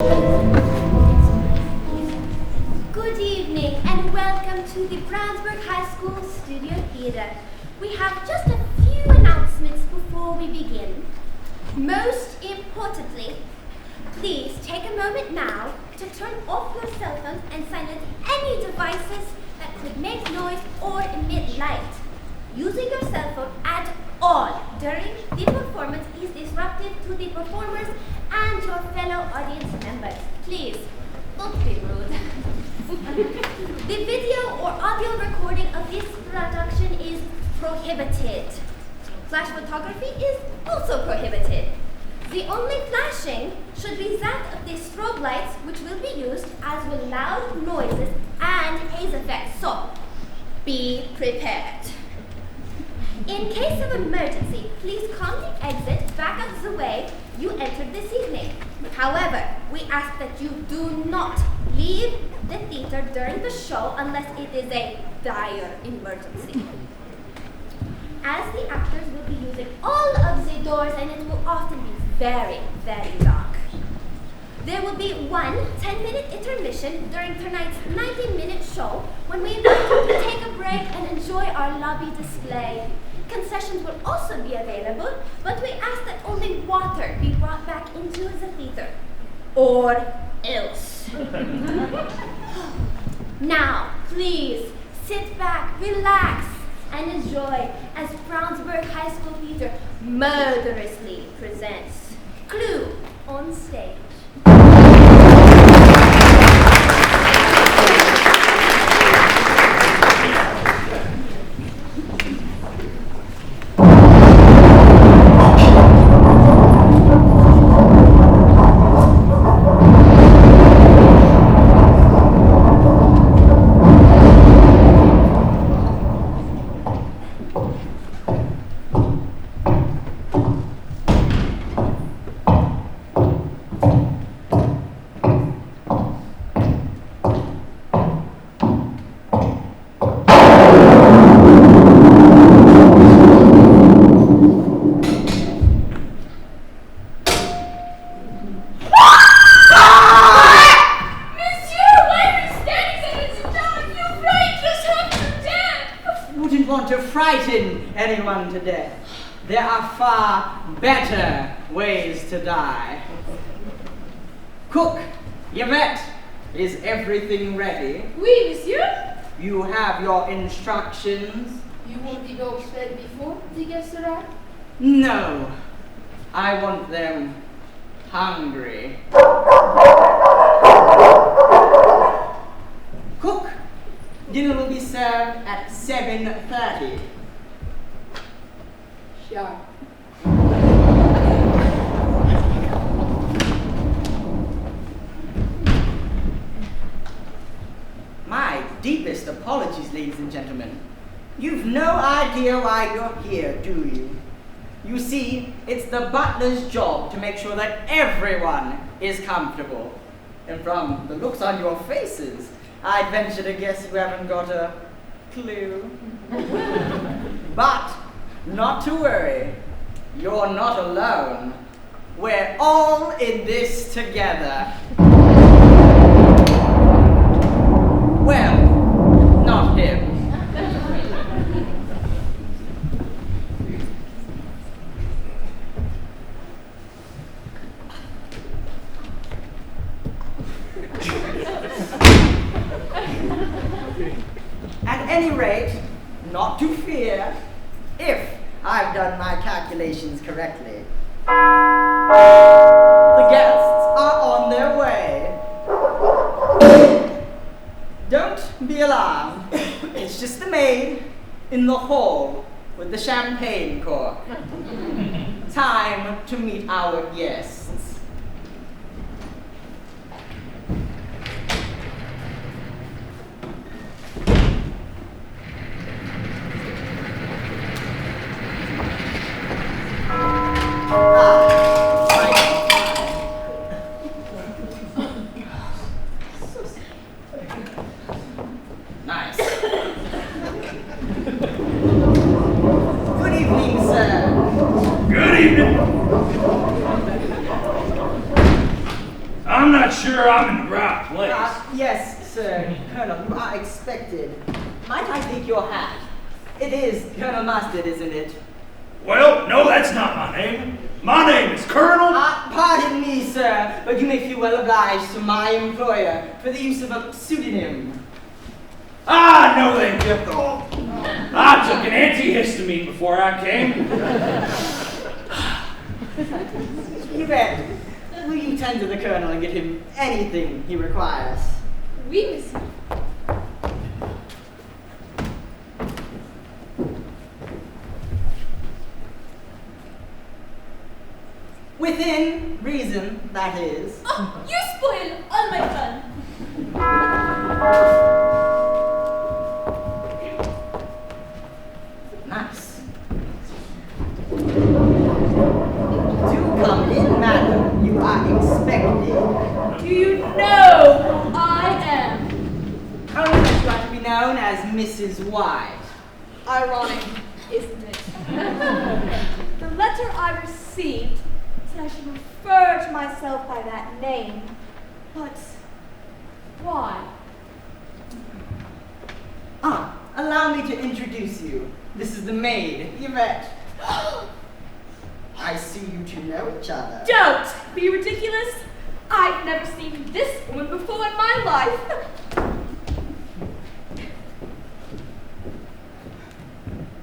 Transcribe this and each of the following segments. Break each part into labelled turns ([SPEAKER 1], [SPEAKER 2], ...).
[SPEAKER 1] Good evening and welcome to the Brownsburg High School Studio Theatre. We have just a few announcements before we begin. Most importantly, please take a moment now to turn off your cell phones and silence any devices that could make noise or emit light. Using your cell phone at all during the performance is disruptive to the performers and your fellow audience members. Please, don't be rude. The video or audio recording of this production is prohibited. Flash photography is also prohibited. The only flashing should be that of the strobe lights, which will be used as with loud noises and haze effects. So, be prepared. In case of emergency, please calmly exit back out the way you entered this evening. However, we ask that you do not leave the theater during the show unless it is a dire emergency. As the actors will be using all of the doors and it will often be very, very dark. There will be one 10-minute intermission during tonight's 90-minute show when we invite you to take a break and enjoy our lobby display. Concessions will also be available, but we ask that only water be brought back into the theater. Or else. Now, please, sit back, relax, and enjoy as Brownsburg High School Theater murderously presents Clue on Stage.
[SPEAKER 2] Anyone to death. There are far better ways to die. Cook, Yvette, is everything ready?
[SPEAKER 3] Oui, monsieur.
[SPEAKER 2] You have your instructions?
[SPEAKER 3] You want the dogs fed before the guests arrive?
[SPEAKER 2] No, I want them hungry. Cook, dinner will be served at 7:30.
[SPEAKER 3] Sure.
[SPEAKER 2] My deepest apologies, ladies and gentlemen. You've no idea why you're here, do you? You see, it's the butler's job to make sure that everyone is comfortable. And from the looks on your faces, I'd venture to guess you haven't got a clue. But not to worry, you're not alone. We're all in this together. Well, not him. At any rate, not to fear, if I've done my calculations correctly. The guests are on their way. Don't be alarmed. It's just the maid in the hall with the champagne cork. Time to meet our guests. Nice. Good evening, sir.
[SPEAKER 4] Good evening. I'm not sure I'm in the right place.
[SPEAKER 2] Yes, sir. Colonel, you are expected. Might I take your hat? It is Colonel Mustard, isn't it?
[SPEAKER 4] Well, no, that's not my name. My name is Colonel.
[SPEAKER 2] Pardon me, sir, but you may feel well obliged to my employer for the use of a pseudonym.
[SPEAKER 4] Ah, no, thank you. I took an antihistamine before I came.
[SPEAKER 2] You bet. Will you tend to the Colonel and get him anything he requires?
[SPEAKER 3] Oui, monsieur.
[SPEAKER 2] Within reason, that is.
[SPEAKER 3] Oh, you spoil all my fun.
[SPEAKER 2] Nice. Do come in, madam. You are expected.
[SPEAKER 3] Do you know I am?
[SPEAKER 2] Only that you are to be known as Mrs. White.
[SPEAKER 3] Ironic, isn't it? The letter I received said I should refer to myself by that name. But why?
[SPEAKER 2] Allow me to introduce you. This is the maid, Yvette. I see you two know each other.
[SPEAKER 3] Don't be ridiculous. I've never seen this woman before in my life.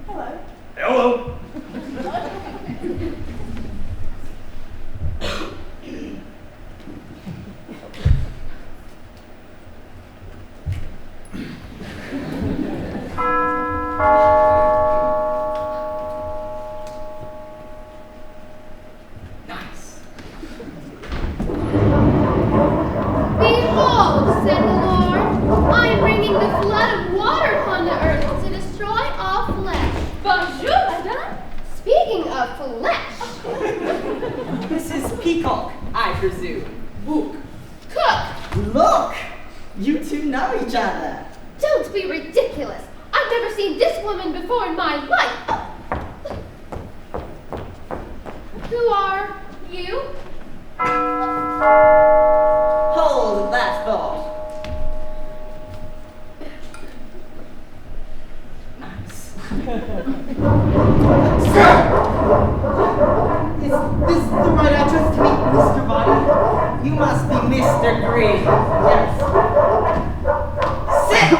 [SPEAKER 3] Hello.
[SPEAKER 4] Hello.
[SPEAKER 2] Nice.
[SPEAKER 1] Behold, said the Lord, I am bringing the flood of water upon the earth to destroy all flesh.
[SPEAKER 3] Bonjour, madame.
[SPEAKER 1] Speaking of flesh,
[SPEAKER 2] Mrs. Peacock, I presume.
[SPEAKER 3] Book.
[SPEAKER 1] cook,
[SPEAKER 2] Look! You two know each other.
[SPEAKER 1] don't be ridiculous. I've never seen this woman before in my life. Who are you?
[SPEAKER 2] Hold that thought. Nice. Sir! Is this the right address to meet Mr. Body? You must be Mr. Green. Yes. Sit!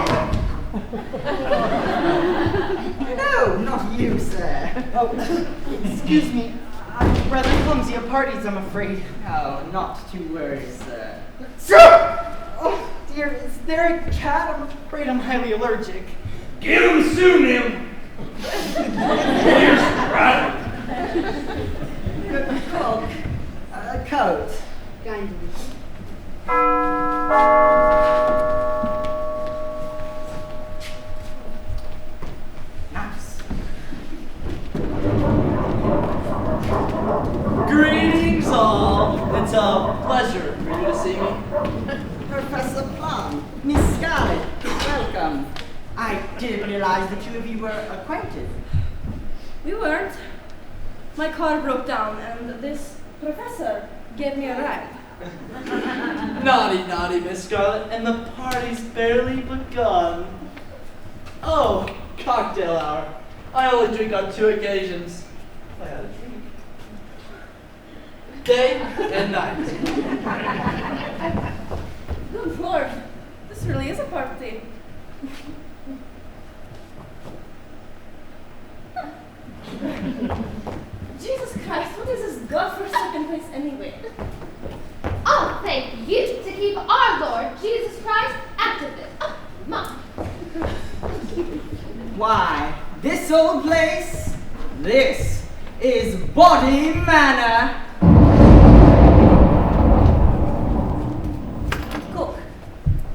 [SPEAKER 2] No, not you, sir.
[SPEAKER 5] Oh, excuse me. I'm rather clumsy at parties, I'm afraid.
[SPEAKER 2] Oh, not to worry, sir.
[SPEAKER 5] Sir! Oh, dear, is there a cat? I'm afraid I'm highly allergic.
[SPEAKER 4] Get him soon, him. Here's right.
[SPEAKER 2] Good coat. Coat. Nice.
[SPEAKER 5] Greetings all. It's a pleasure for you to see me.
[SPEAKER 2] Professor Plum, Miss Scarlett, welcome. I didn't realize the two of you were acquainted.
[SPEAKER 3] We weren't. My car broke down and this professor gave me a ride.
[SPEAKER 5] Naughty, naughty, Miss Scarlett, and the party's barely begun. Oh, cocktail hour. I only drink on 2 occasions. I had a drink. Day and night.
[SPEAKER 3] Good Lord, this really is a party. Jesus Christ, what is this godforsaken place anyway?
[SPEAKER 1] Oh, thank you to keep our Lord Jesus Christ out of this. Oh, Mom.
[SPEAKER 2] Why, this old place, this is Body Manor. Cook,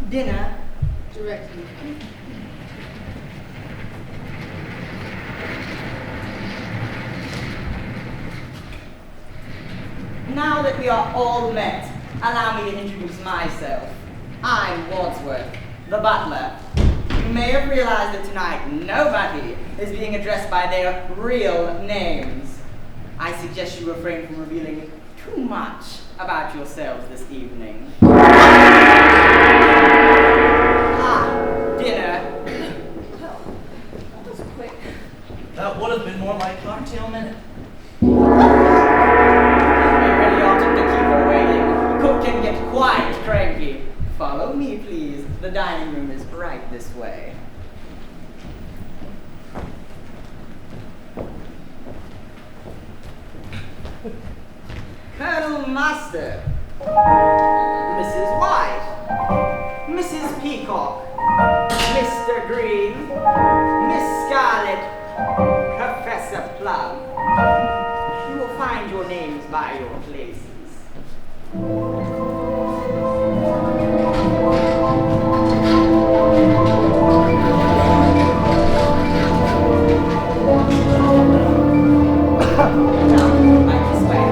[SPEAKER 2] dinner.
[SPEAKER 3] Directly.
[SPEAKER 2] Now that we are all met, allow me to introduce myself. I'm Wadsworth, the butler. You may have realized that tonight nobody is being addressed by their real names. I suggest you refrain from revealing too much about yourselves this evening. Dinner.
[SPEAKER 3] Well, that was quick.
[SPEAKER 5] That would have been more like cocktail minute.
[SPEAKER 2] We really oughtn't to keep her waiting. Cook can get quite cranky. Follow me, please. The dining room is right this way. Colonel Master, Mrs. White, Mrs. Peacock, Mr. Green, Miss Scarlet, Professor Plum. You will find your names by your places. Now, right this way.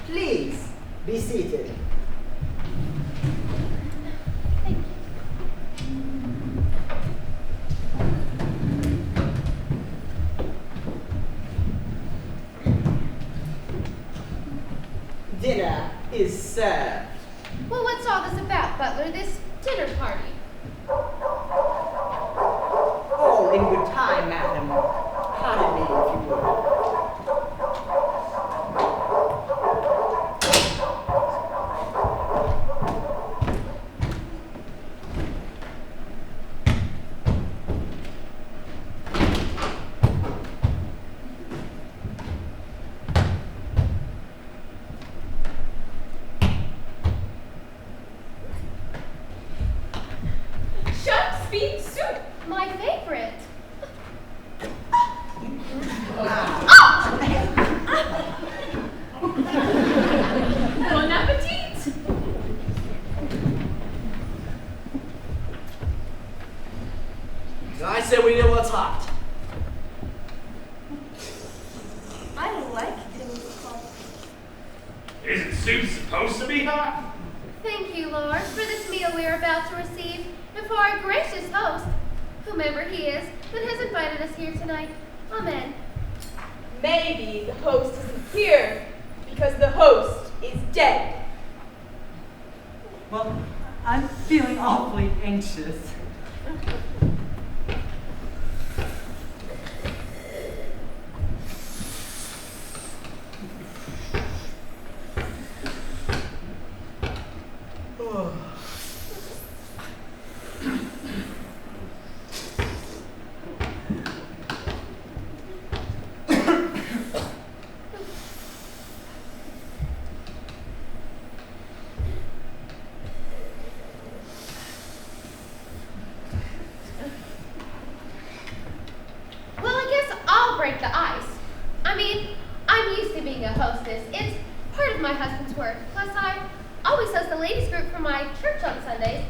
[SPEAKER 2] Please be seated. Dinner is served.
[SPEAKER 1] Well, what's all this about, Butler? This dinner party?
[SPEAKER 2] All in good time, madam. Pardon me, if you would.
[SPEAKER 1] Shark's fin soup, my favorite. Bon appetit!
[SPEAKER 5] I say we do what's hot.
[SPEAKER 3] I like things hot.
[SPEAKER 4] Isn't soup supposed to be hot?
[SPEAKER 1] Thank you, Lord, for this meal we are about to receive, and for our gracious host, whomever he is, that has invited us here tonight. Amen.
[SPEAKER 3] Maybe the host isn't here because the host is dead.
[SPEAKER 2] Well, I'm feeling awfully anxious.
[SPEAKER 1] Well, I guess I'll break the ice. I mean, I'm used to being a hostess. It's part of my husband's work. Plus, I always host the ladies group for my church on Sundays.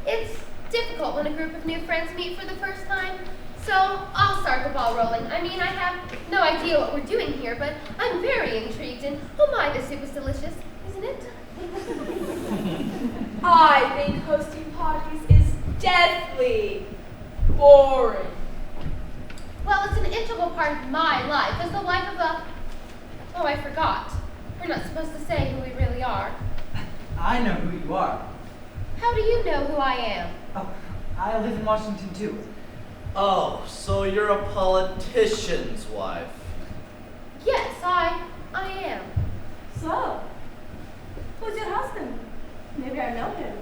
[SPEAKER 1] It's difficult when a group of new friends meet for the first time. So I'll start the ball rolling. I mean, I have no idea what we're doing here, but I'm very intrigued. And oh my, the soup is delicious, isn't it?
[SPEAKER 3] I think hosting parties is deathly boring.
[SPEAKER 1] Well, it's an integral part of my life as the wife of a... Oh, I forgot. We're not supposed to say who we really are.
[SPEAKER 6] I know who you are.
[SPEAKER 1] How do you know who I am?
[SPEAKER 6] Oh, I live in Washington too.
[SPEAKER 5] Oh, so you're a politician's wife.
[SPEAKER 1] Yes, I am.
[SPEAKER 3] So, who's your husband? Maybe I know him.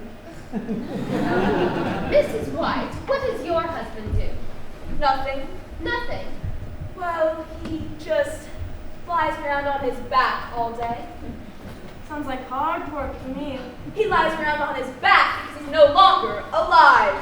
[SPEAKER 1] Mrs. White, what does your husband do?
[SPEAKER 3] Nothing.
[SPEAKER 1] Nothing.
[SPEAKER 3] Well, he just flies around on his back all day. Sounds like hard work to me. He lies around on his back because he's no longer alive.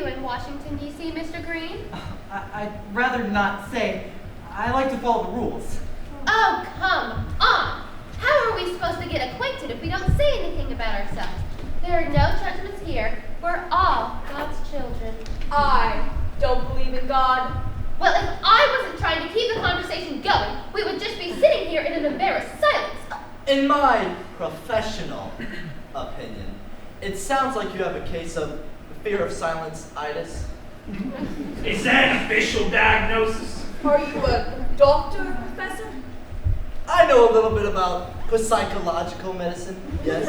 [SPEAKER 7] you in Washington, D.C., Mr. Green?
[SPEAKER 6] I'd rather not say. I like to follow the rules.
[SPEAKER 7] Oh, come on! How are we supposed to get acquainted if we don't say anything about ourselves? There are no judgments here. We're all God's children.
[SPEAKER 3] I don't believe in God.
[SPEAKER 7] Well, if I wasn't trying to keep the conversation going, we would just be sitting here in an embarrassed silence.
[SPEAKER 5] In my professional opinion, it sounds like you have a case of fear of silence-itis.
[SPEAKER 4] Is that an official diagnosis?
[SPEAKER 3] Are you a doctor, Professor?
[SPEAKER 5] I know a little bit about psychological medicine, yes.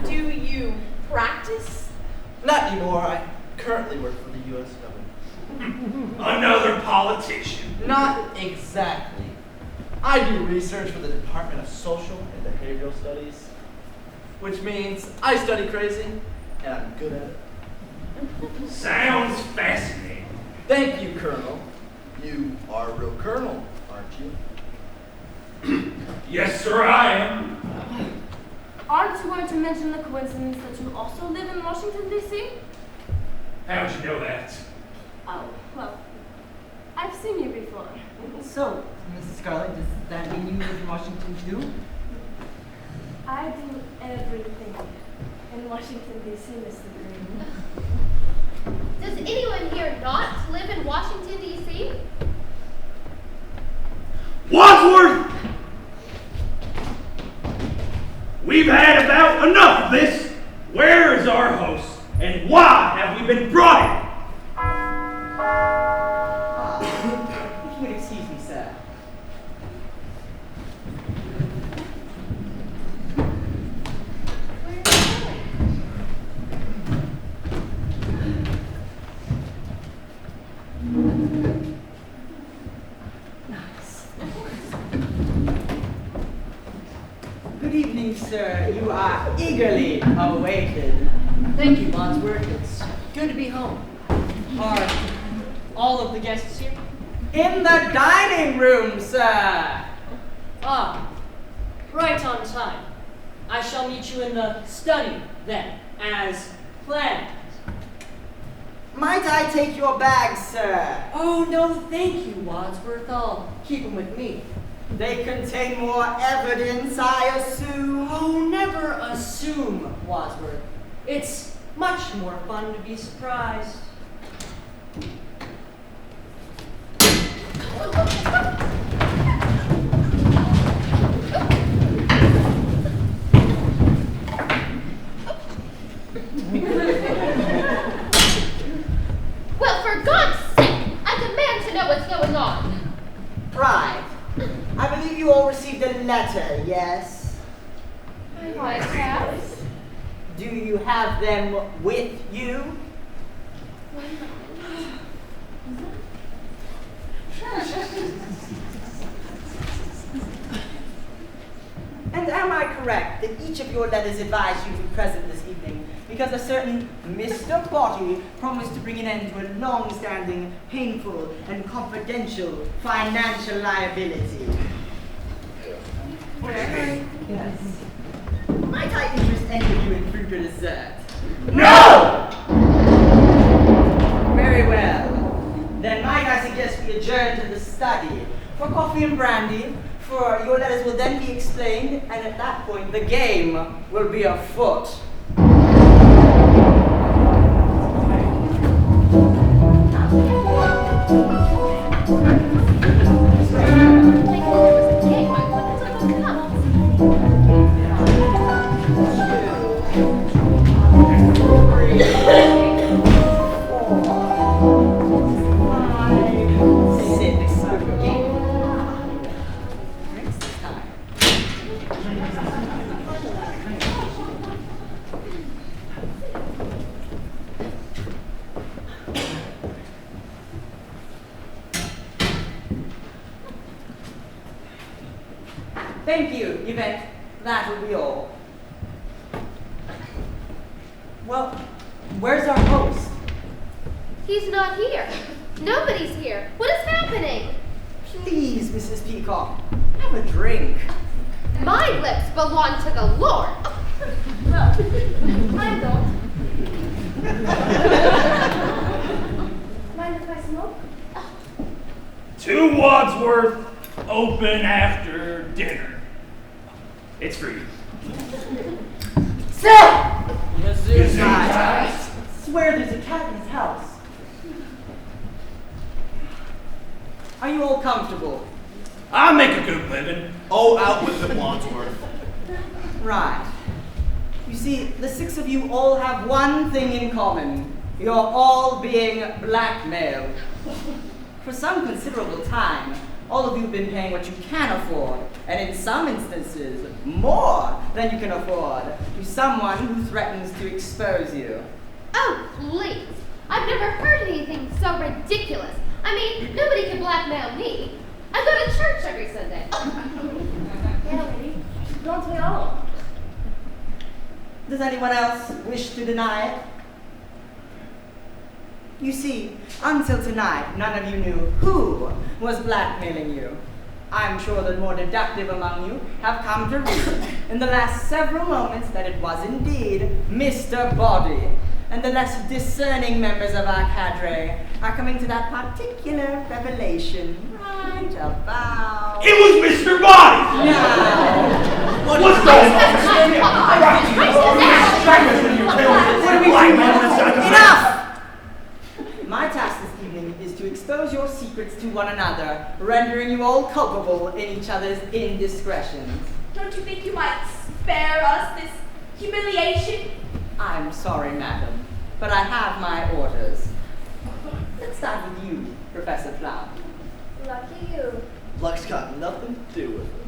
[SPEAKER 3] Do you practice?
[SPEAKER 5] Not anymore. I currently work for the U.S. government.
[SPEAKER 4] Another politician.
[SPEAKER 5] Not exactly. I do research for the Department of Social and Behavioral Studies, which means I study crazy, and I'm good at it.
[SPEAKER 4] Sounds fascinating.
[SPEAKER 5] Thank you, Colonel. You are a real colonel, aren't you?
[SPEAKER 4] Yes, sir, I am.
[SPEAKER 8] Aren't you going to mention the coincidence that you also live in Washington, D.C.?
[SPEAKER 4] How'd you know that?
[SPEAKER 8] Oh, well, I've seen you before.
[SPEAKER 6] So, Mrs. Scarlett, does that mean you live in Washington too?
[SPEAKER 8] I do everything in Washington, D.C., Mr. Green.
[SPEAKER 7] Does anyone here not live in Washington, D.C.?
[SPEAKER 4] Wadsworth! We've had about enough of this. Where is our host? And why have we been brought here?
[SPEAKER 2] If you would excuse me, sir.
[SPEAKER 7] Where are you going?
[SPEAKER 2] Good evening, sir. You are eagerly awaited.
[SPEAKER 9] Thank you, Brownsburg. It's good to be home. Are all of the guests here?
[SPEAKER 2] In the dining room, sir.
[SPEAKER 9] Ah, right on time. I shall meet you in the study, then, as planned.
[SPEAKER 2] Might I take your bags, sir?
[SPEAKER 9] Oh, no, thank you, Wadsworth. I'll keep them with me.
[SPEAKER 2] They contain more evidence, I assume.
[SPEAKER 9] Oh, never assume, Wadsworth. It's much more fun to be surprised.
[SPEAKER 7] Well, for God's sake, I demand to know what's going on.
[SPEAKER 2] Right. I believe you all received a letter, yes?
[SPEAKER 7] I have.
[SPEAKER 2] Do you have them with you? And am I correct that each of your letters advise you to be present this evening because a certain Mr. Botty promised to bring an end to a long-standing, painful, and confidential financial liability? Yes. Might I interest any of you in fruit or dessert?
[SPEAKER 4] No!
[SPEAKER 2] Very well. Then might I suggest we adjourn to the study for coffee and brandy, for your letters will then be explained, and at that point the game will be afoot. Thank you, Yvette. That will be all. Well, where's our host?
[SPEAKER 7] He's not here. Nobody's here. What is happening?
[SPEAKER 2] Please, Mrs. Peacock, have a drink.
[SPEAKER 7] My lips belong to the Lord.
[SPEAKER 8] Well, I don't.
[SPEAKER 4] New Wadsworth, open after dinner. It's free.
[SPEAKER 2] Gesundheit. Swear there's a cat in his house. Are you all comfortable?
[SPEAKER 4] I make a good living.
[SPEAKER 5] Oh, out with it, Wadsworth.
[SPEAKER 2] Right. You see, the six of you all have one thing in common. You're all being blackmailed. For some considerable time, all of you have been paying what you can afford, and in some instances, more than you can afford, to someone who threatens to expose you.
[SPEAKER 7] Oh, please. I've never heard anything so ridiculous. I mean, nobody can blackmail me. I go to church every Sunday.
[SPEAKER 8] Yeah, lady. Don't we all?
[SPEAKER 2] Does anyone else wish to deny it? You see, until tonight, none of you knew who was blackmailing you. I'm sure the more deductive among you have come to read in the last several moments that it was indeed Mr. Body. And the less discerning members of our cadre are coming to that particular revelation right about...
[SPEAKER 4] It was Mr. Body!
[SPEAKER 2] now.
[SPEAKER 4] What's going on?
[SPEAKER 2] Enough! My task this evening is to expose your secrets to one another, rendering you all culpable in each other's indiscretions.
[SPEAKER 3] Don't you think you might spare us this humiliation?
[SPEAKER 2] I'm sorry, madam, but I have my orders. Let's start with you, Professor Plum.
[SPEAKER 8] Lucky you.
[SPEAKER 5] Luck's got nothing to do with it.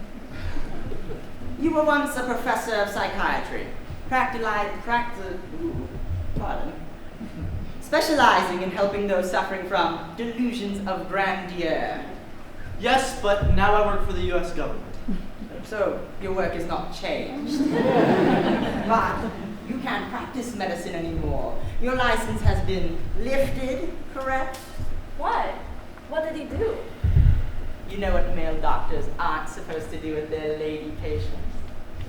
[SPEAKER 2] You were once a professor of psychiatry, specializing in helping those suffering from delusions of grandeur.
[SPEAKER 5] Yes, but now I work for the U.S. government.
[SPEAKER 2] So your work has not changed. But you can't practice medicine anymore. Your license has been lifted, correct?
[SPEAKER 8] What? What did he do?
[SPEAKER 2] You know what male doctors aren't supposed to do with their lady patients?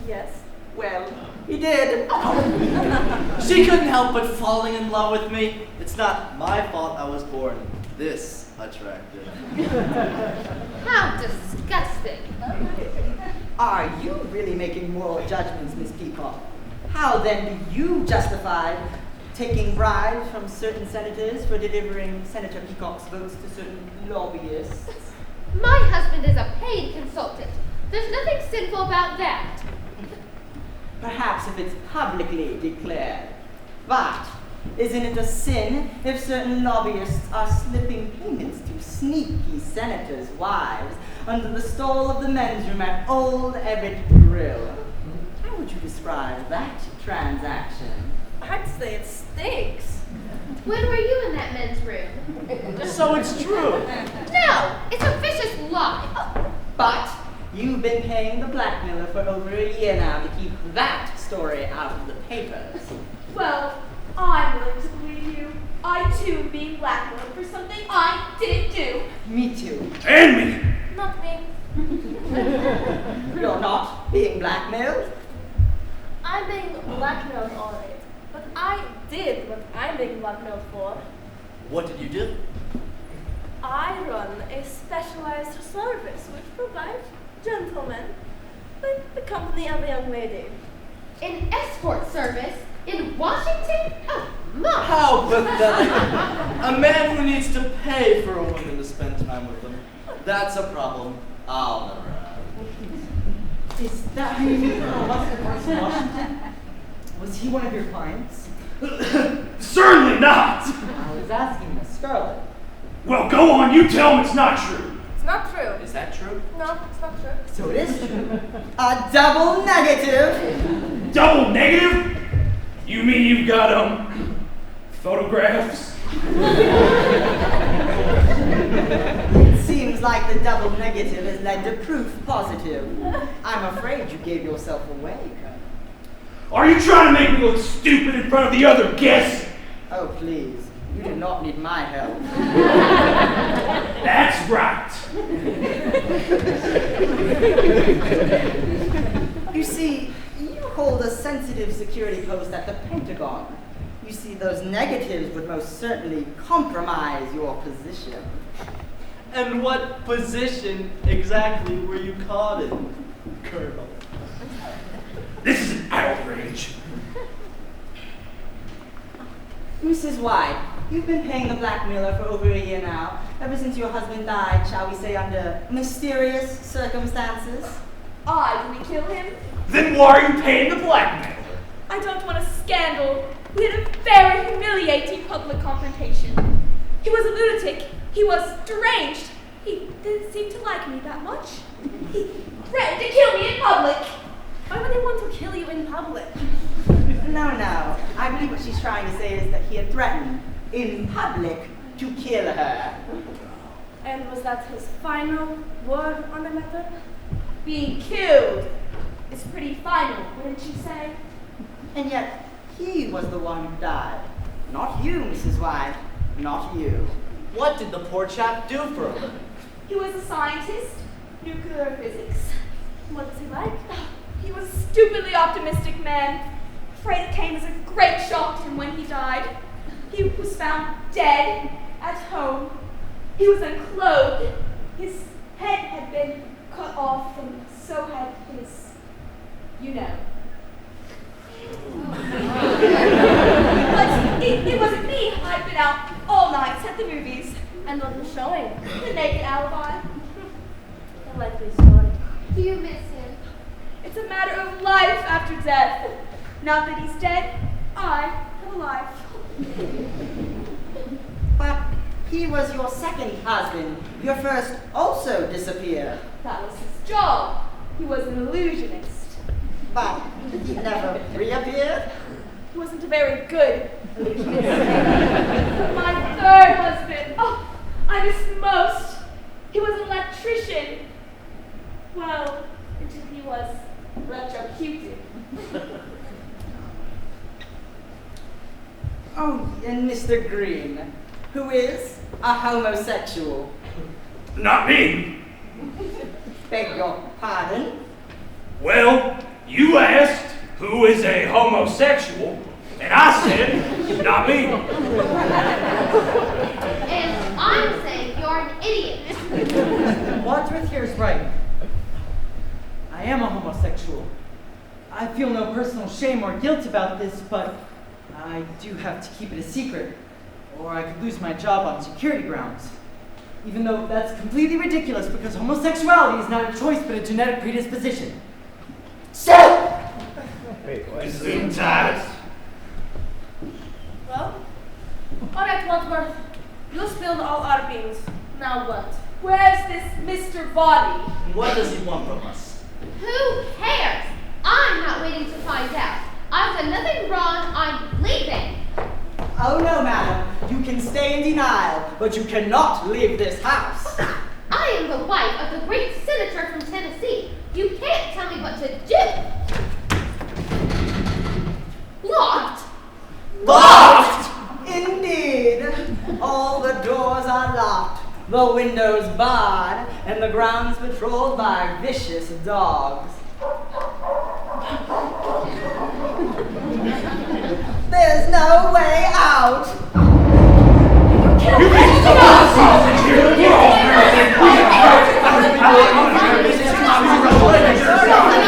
[SPEAKER 8] Yes.
[SPEAKER 2] Well, he did.
[SPEAKER 5] She couldn't help but falling in love with me. It's not my fault I was born this attractive.
[SPEAKER 7] How disgusting.
[SPEAKER 2] Are you really making moral judgments, Miss Peacock? How then do you justify taking bribes from certain senators for delivering Senator Peacock's votes to certain lobbyists?
[SPEAKER 7] My husband is a paid consultant. There's nothing sinful about that.
[SPEAKER 2] Perhaps if it's publicly declared. But isn't it a sin if certain lobbyists are slipping payments to sneaky senators' wives under the stall of the men's room at Old Everett Grill? How would you describe that transaction?
[SPEAKER 8] I'd say it stinks.
[SPEAKER 7] When were you in that men's room?
[SPEAKER 5] So it's true.
[SPEAKER 7] No, it's a vicious lie.
[SPEAKER 2] But you've been paying the blackmailer for over a year now to keep that story out of the papers.
[SPEAKER 3] Well, I'm willing to believe you. I too am being blackmailed for something I didn't do.
[SPEAKER 2] Me too.
[SPEAKER 4] And me.
[SPEAKER 8] Not me.
[SPEAKER 2] You're not being blackmailed?
[SPEAKER 8] I'm being blackmailed, all right. But I did what I'm being blackmailed for.
[SPEAKER 5] What did you do?
[SPEAKER 8] I run a specialized service which provides gentlemen with the company of a young lady.
[SPEAKER 7] An escort service in Washington? Oh, my.
[SPEAKER 5] How pathetic. A man who needs to pay for a woman to spend time with him. That's a problem I'll never have.
[SPEAKER 2] Is that who you from Washington? Was he one of your clients?
[SPEAKER 4] Certainly not.
[SPEAKER 2] I was asking Miss Scarlett.
[SPEAKER 4] Well, go on, you tell him it's not true.
[SPEAKER 8] It's not true.
[SPEAKER 5] Is that true?
[SPEAKER 8] No, it's not true.
[SPEAKER 2] So it is true. A double negative.
[SPEAKER 4] Double negative? You mean you've got, photographs?
[SPEAKER 2] It seems like the double negative has led to proof positive. I'm afraid you gave yourself away, Colonel.
[SPEAKER 4] Are you trying to make me look stupid in front of the other guests?
[SPEAKER 2] Oh, please. You do not need my help.
[SPEAKER 4] That's right.
[SPEAKER 2] You see, you hold a sensitive security post at the Pentagon. You see, those negatives would most certainly compromise your position.
[SPEAKER 5] And what position exactly were you caught in, Colonel?
[SPEAKER 4] This is an outrage.
[SPEAKER 2] Mrs. White, you've been paying the blackmailer for over a year now, ever since your husband died, shall we say, under mysterious circumstances.
[SPEAKER 3] Did we kill him?
[SPEAKER 4] Then why are you paying the blackmailer?
[SPEAKER 3] I don't want a scandal. We had a very humiliating public confrontation. He was a lunatic. He was deranged. He didn't seem to like me that much. He threatened to kill me in public.
[SPEAKER 8] Why would they want to kill you in public?
[SPEAKER 2] No. I believe what she's trying to say is that he had threatened, in public, to kill her.
[SPEAKER 8] And was that his final word on the matter?
[SPEAKER 3] Being killed is pretty final, wouldn't you say?
[SPEAKER 2] And yet, he was the one who died. Not you, Mrs. White. Not you.
[SPEAKER 5] What did the poor chap do for a living?
[SPEAKER 3] He was a scientist, nuclear physics.
[SPEAKER 8] What was he like?
[SPEAKER 3] He was a stupidly optimistic man. Afraid it came as a great shock to him when he died. He was found dead at home. He was unclothed. His head had been cut off, and so had his, you know. But it wasn't me. I'd been out all night at the movies.
[SPEAKER 8] And what was showing?
[SPEAKER 3] The naked alibi.
[SPEAKER 8] A likely story.
[SPEAKER 7] Do you miss him?
[SPEAKER 3] It's a matter of life after death. Now that he's dead, I have a life.
[SPEAKER 2] But he was your second husband. Your first also disappeared.
[SPEAKER 3] That was his job. He was an illusionist.
[SPEAKER 2] But he never reappeared.
[SPEAKER 3] He wasn't a very good illusionist. My third husband, I miss him most. He was an electrician. Well, until he was electrocuted.
[SPEAKER 2] Oh, and Mr. Green, who is a homosexual.
[SPEAKER 4] Not me.
[SPEAKER 2] Beg your pardon?
[SPEAKER 4] Well, you asked who is a homosexual, and I said, not me.
[SPEAKER 7] And I'm saying you're an idiot.
[SPEAKER 6] Wadsworth here is right. I am a homosexual. I feel no personal shame or guilt about this, but I do have to keep it a secret, or I could lose my job on security grounds. Even though that's completely ridiculous because homosexuality is not a choice but a genetic predisposition. So!
[SPEAKER 4] Gesundheit.
[SPEAKER 8] Well, alright, Wadsworth. You spilled all our beans. Now what?
[SPEAKER 3] Where's this Mr. Body?
[SPEAKER 5] What does he want from us?
[SPEAKER 7] Who cares? I'm not waiting to find out. I've done nothing wrong. I'm leaving.
[SPEAKER 2] Oh no, madam. You can stay in denial, but you cannot leave this house.
[SPEAKER 7] I am the wife of the great senator from Tennessee. You can't tell me what to do. Locked?
[SPEAKER 2] Locked! Indeed. All the doors are locked, the windows barred, and the grounds patrolled by vicious dogs. There's no way out.
[SPEAKER 4] You can stop us here. We're all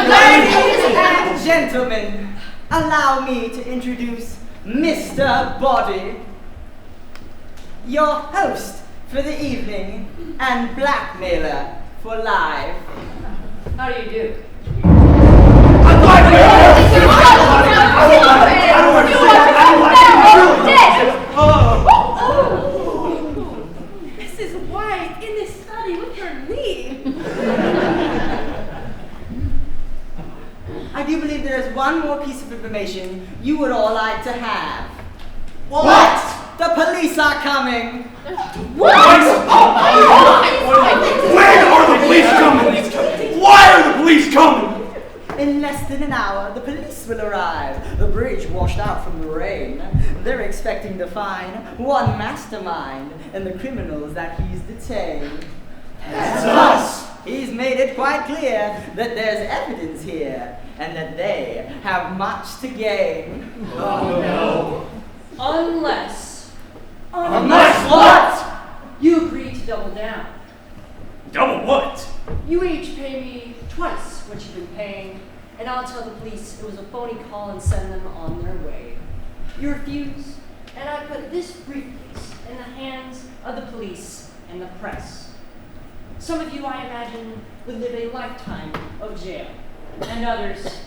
[SPEAKER 2] Ladies and gentlemen, allow me to introduce Mr. Body, your host for the evening and blackmailer for life.
[SPEAKER 9] How do you do?
[SPEAKER 8] Mrs. White in this study with her knee.
[SPEAKER 2] I do believe there is one more piece of information you would all like to have. What? The police are coming.
[SPEAKER 4] When are the police coming? Why are the police coming?
[SPEAKER 2] In less than an hour, the police will arrive. The bridge washed out from the rain. They're expecting to find one mastermind and the criminals that he's detained.
[SPEAKER 4] That's us.
[SPEAKER 2] He's made it quite clear that there's evidence here and that they have much to gain.
[SPEAKER 4] Oh no.
[SPEAKER 9] Unless
[SPEAKER 4] Unless what?
[SPEAKER 9] you agree to double down. paying, and I'll tell the police it was a phony call and send them on their way. You refuse, and I put this briefcase in the hands of the police and the press. Some of you, I imagine, would live a lifetime of jail, and others,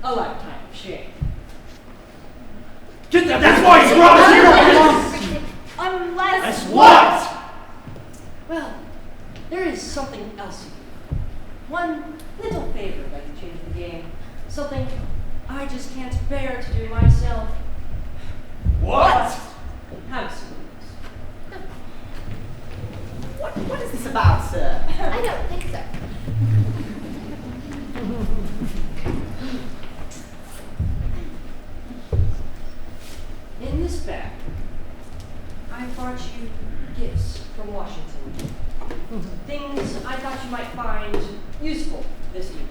[SPEAKER 9] a lifetime of shame.
[SPEAKER 4] Get that! That's why he's wrong!
[SPEAKER 3] Unless...
[SPEAKER 4] That's what?
[SPEAKER 9] Well, there is something else you do. One little favor that can change the game. Something I just can't bear to do myself.
[SPEAKER 4] What?
[SPEAKER 9] Have some news.
[SPEAKER 2] What is this about, sir?
[SPEAKER 7] I don't think so.
[SPEAKER 9] In this bag, I brought you gifts from Washington. Things I thought you might find useful this evening.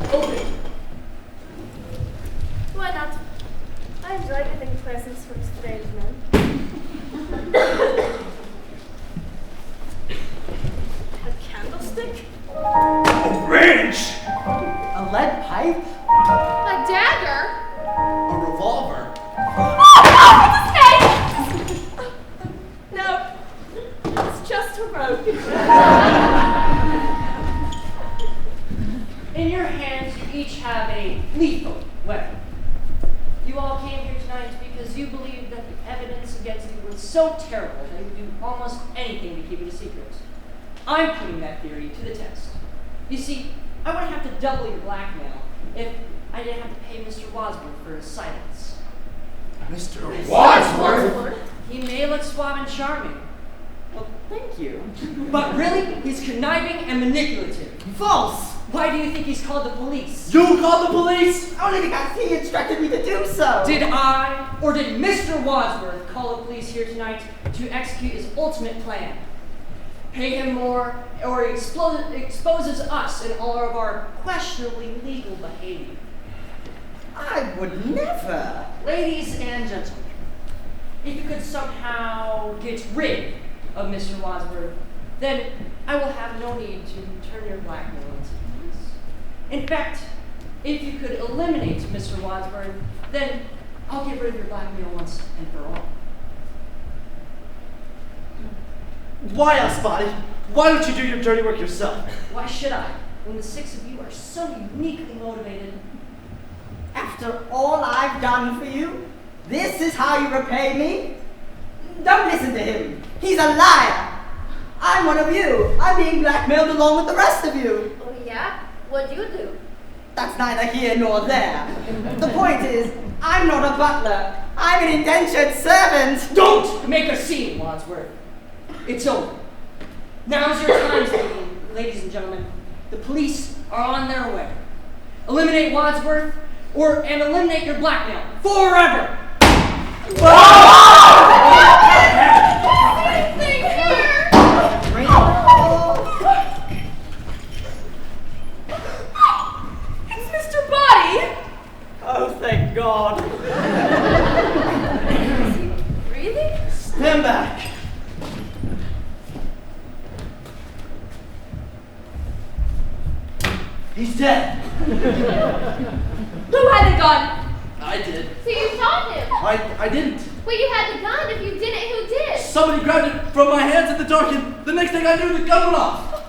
[SPEAKER 9] Open.
[SPEAKER 8] Why not? I enjoy getting presents from strange men. A candlestick?
[SPEAKER 4] A wrench!
[SPEAKER 2] A lead pipe?
[SPEAKER 7] A dagger?
[SPEAKER 5] A revolver.
[SPEAKER 8] No, it's just a rope.
[SPEAKER 9] In your hands, you each have a lethal weapon. You all came here tonight because you believed that the evidence against you was so terrible that you would do almost anything to keep it a secret. I'm putting that theory to the test. You see, I wouldn't have to double your blackmail if I didn't have to pay Mr. Wadsworth for his silence.
[SPEAKER 4] Mr. Wadsworth?
[SPEAKER 9] He may look suave and charming,
[SPEAKER 2] Well, thank you.
[SPEAKER 9] but really, he's conniving and manipulative.
[SPEAKER 2] False!
[SPEAKER 9] Why do you think he's called the police?
[SPEAKER 5] You called the police?
[SPEAKER 2] Only because he instructed me to do so.
[SPEAKER 9] Did I, or did Mr. Wadsworth call the police here tonight to execute his ultimate plan? Pay him more, or he exposes us in all of our questionably legal behavior.
[SPEAKER 2] I would never.
[SPEAKER 9] Ladies and gentlemen, if you could somehow get rid of Mr. Wadsworth, then I will have no need to turn your blackmail into police. In fact, if you could eliminate Mr. Wadsworth, then I'll get rid of your blackmail once and for all.
[SPEAKER 5] Why us, Spotty? Why don't you do your dirty work yourself?
[SPEAKER 9] Why should I, when the six of you are so uniquely motivated?
[SPEAKER 2] After all I've done for you, this is how you repay me? Don't listen to him. He's a liar. I'm one of you. I'm being blackmailed along with the rest of you.
[SPEAKER 7] Oh yeah? What'd you do?
[SPEAKER 2] That's neither here nor there. The point is, I'm not a butler. I'm an indentured servant.
[SPEAKER 9] Don't make a scene, Wadsworth. It's over. Now's your time, ladies and gentlemen. The police are on their way. Eliminate Wadsworth, and eliminate your blackmail forever.
[SPEAKER 3] It's Mr. Body!
[SPEAKER 2] Oh, thank God.
[SPEAKER 8] Is he breathing?
[SPEAKER 5] Stand back. He's dead.
[SPEAKER 3] Who had the gun?
[SPEAKER 5] I did.
[SPEAKER 7] So you shot him?
[SPEAKER 5] I didn't.
[SPEAKER 7] Well, you had the gun. If you didn't, who did?
[SPEAKER 5] Somebody grabbed it from my hands in the dark, and the next thing I knew, the gun went off.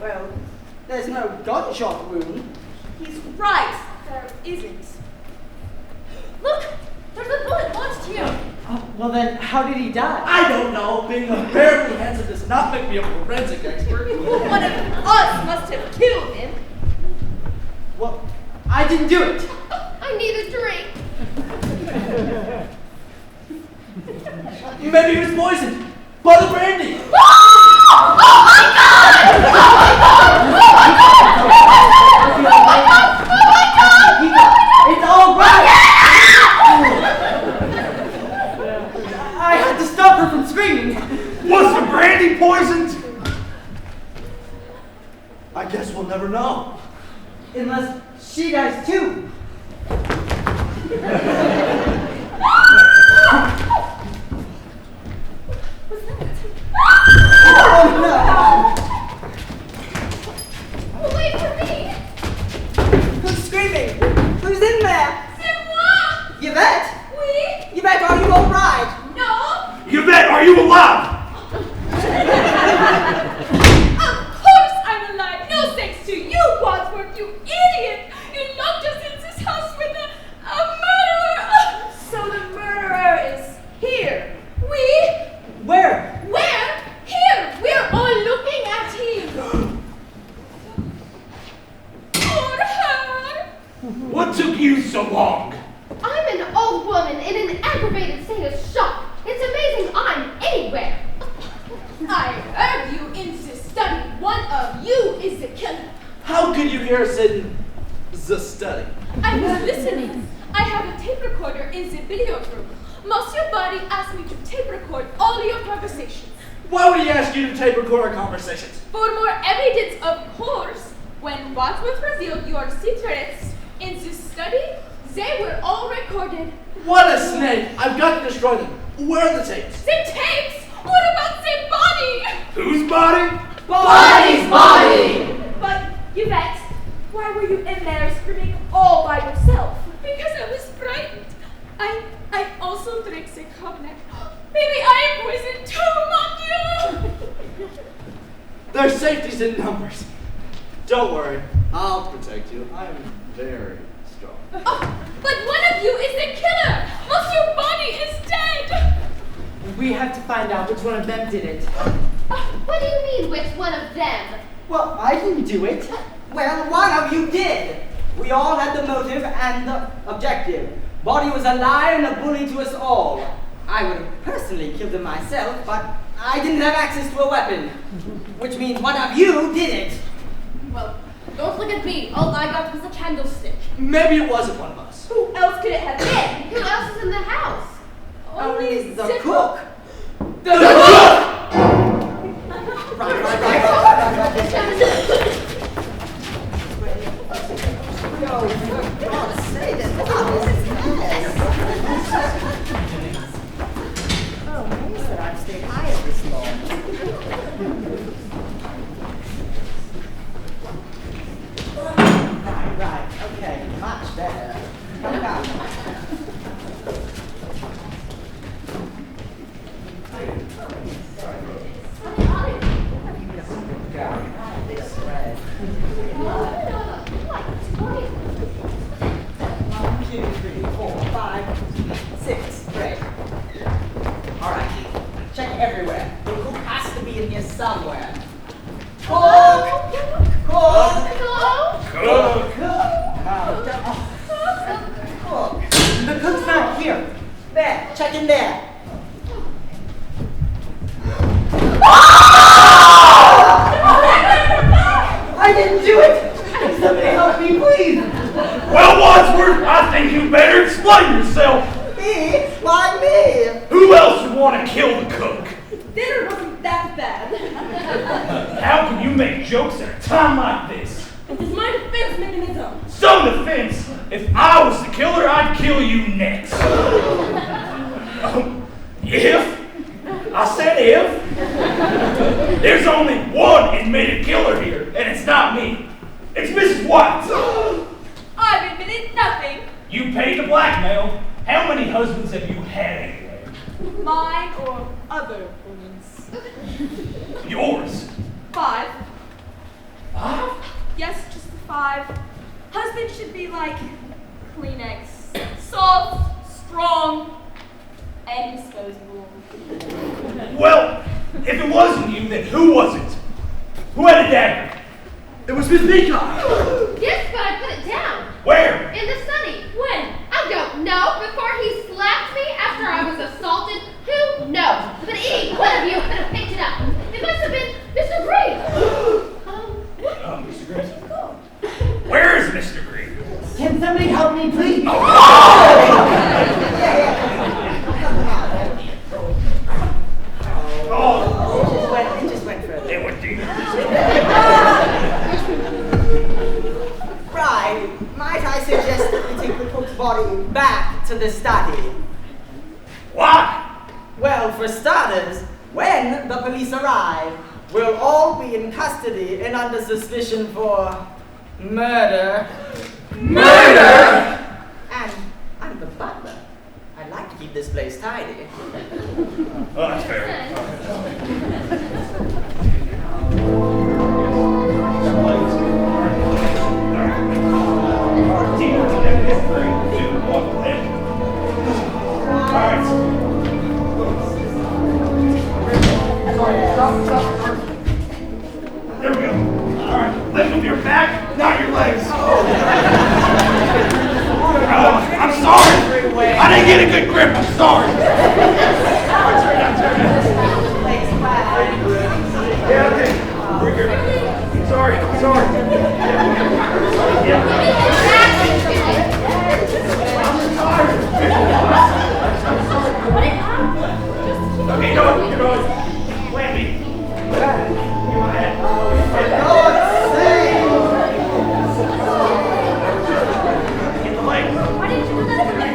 [SPEAKER 2] Well, there's no gunshot wound.
[SPEAKER 3] He's right. There isn't.
[SPEAKER 7] Look, there's a bullet launched here.
[SPEAKER 6] Oh, well then, how did he die?
[SPEAKER 5] I don't know. Being unbearably handsome does not make me a forensic expert.
[SPEAKER 3] One of us must have killed him.
[SPEAKER 6] Well, I didn't do it.
[SPEAKER 7] I need a drink.
[SPEAKER 5] Maybe he was poisoned by the brandy.
[SPEAKER 2] It's all right. I had to stop her from screaming.
[SPEAKER 4] Was the brandy poisoned?
[SPEAKER 5] I guess we'll never know.
[SPEAKER 6] Unless she dies too.
[SPEAKER 2] screaming? Who's in there?
[SPEAKER 3] C'est moi!
[SPEAKER 2] Yvette?
[SPEAKER 3] Oui?
[SPEAKER 2] Yvette, are you alright?
[SPEAKER 3] No?
[SPEAKER 4] Yvette, are you alive?
[SPEAKER 3] Of course I'm alive. No thanks to you, Wadsworth, you idiot. You locked us in this house with a murderer. So the murderer is here. We?
[SPEAKER 6] Where?
[SPEAKER 3] Where? Here. We're all looking at him. Or her.
[SPEAKER 4] What took you so long?
[SPEAKER 7] I'm an old woman in an aggravated state of shock. It's amazing I'm anywhere.
[SPEAKER 3] I heard you in the study. One of you is the killer.
[SPEAKER 5] How could you hear us in the study?
[SPEAKER 3] I was listening. I have a tape recorder in the billiard room. Monsieur Buddy asked me to tape record all your conversations.
[SPEAKER 5] Why would he ask you to tape record our conversations?
[SPEAKER 3] For more evidence, of course. When Wadsworth revealed your secrets in the study, they were all recorded.
[SPEAKER 5] What a snake! I've got to destroy them. Where are the tapes?
[SPEAKER 3] The tapes? What about the body?
[SPEAKER 4] Whose body?
[SPEAKER 2] Body's body!
[SPEAKER 3] But, Yvette, why were you in there screaming all by yourself? Because I was frightened. I also drank the cognac. Maybe I am poisoned too, mon Dieu!
[SPEAKER 5] There's safety's in numbers. Don't worry. I'll protect you. I'm very strong.
[SPEAKER 3] Oh, but one of you is the killer! Monsieur Bonnie is dead!
[SPEAKER 6] We have to find out which one of them did it.
[SPEAKER 7] What do you mean, which one of them?
[SPEAKER 6] Well, I didn't do it.
[SPEAKER 2] Well, one of you did. We all had the motive and the objective. Body was a liar and a bully to us all. I would have personally killed him myself, but I didn't have access to a weapon. Which means one of you did it.
[SPEAKER 8] Well, don't look at me. All I got was a candlestick.
[SPEAKER 5] Maybe it wasn't one of us.
[SPEAKER 3] Who else could it have been?
[SPEAKER 7] Who else is in the house?
[SPEAKER 2] Only the cook.
[SPEAKER 5] The cook!
[SPEAKER 2] Right. Yo, for God's sake, what is this? Oh, nice that I've stayed high this long. Right, okay, much better. Come. This red. 1, 2, 3, 4, 5, 6. Great. All right. Check everywhere. The cook has to be in here somewhere. Cook!
[SPEAKER 7] Hello?
[SPEAKER 2] Cook!
[SPEAKER 6] The cook's not here.
[SPEAKER 2] There, check in there. I didn't do it! Somebody help me, please!
[SPEAKER 4] Well, Wadsworth, I think you better explain yourself.
[SPEAKER 2] Me? Why me?
[SPEAKER 4] Who else would want to kill the cook?
[SPEAKER 3] Dinner wasn't that bad.
[SPEAKER 4] How can you make jokes at a time like this?
[SPEAKER 8] It is my defense mechanism.
[SPEAKER 4] Some defense. If I was the killer, I'd kill you next. If? I said if. There's only one admitted killer here, and it's not me. It's Mrs. White.
[SPEAKER 3] I've admitted nothing.
[SPEAKER 4] You paid the blackmail. How many husbands have you had anyway?
[SPEAKER 3] Mine or other women's.
[SPEAKER 4] Yours.
[SPEAKER 3] 5.
[SPEAKER 4] 5?
[SPEAKER 3] Yes, just 5. Husband should be like Kleenex. Soft, strong, and disposable.
[SPEAKER 4] Well, if it wasn't you, then who was it? Who had a dagger?
[SPEAKER 5] It was Miss Mika.
[SPEAKER 7] Yes, but I put it down.
[SPEAKER 4] Where?
[SPEAKER 7] In the study. When? I don't know. Before he slapped me after I was assaulted? Who knows? But one of you could have picked it up. It must have been Mr. Green.
[SPEAKER 4] Mr. Green. Where is Mr. Green?
[SPEAKER 6] Can somebody help me, please?
[SPEAKER 2] It just went further.
[SPEAKER 4] It went deep.
[SPEAKER 2] Right. Might I suggest that we take the cook's body back to the study?
[SPEAKER 4] Why?
[SPEAKER 2] Well, for starters, when the police arrive, we'll all be in custody and under suspicion for murder. Murder! And I'm the butler. I like to keep this place tidy.
[SPEAKER 4] Oh, that's fair. There we go. All right, lift with your back, not your legs. I'm sorry. I didn't get a good grip. I'm sorry. Yeah, okay. We're good. Sorry. Yeah. Okay, go. Plant me. Give my head. Get the leg.
[SPEAKER 1] Why didn't you do that for me?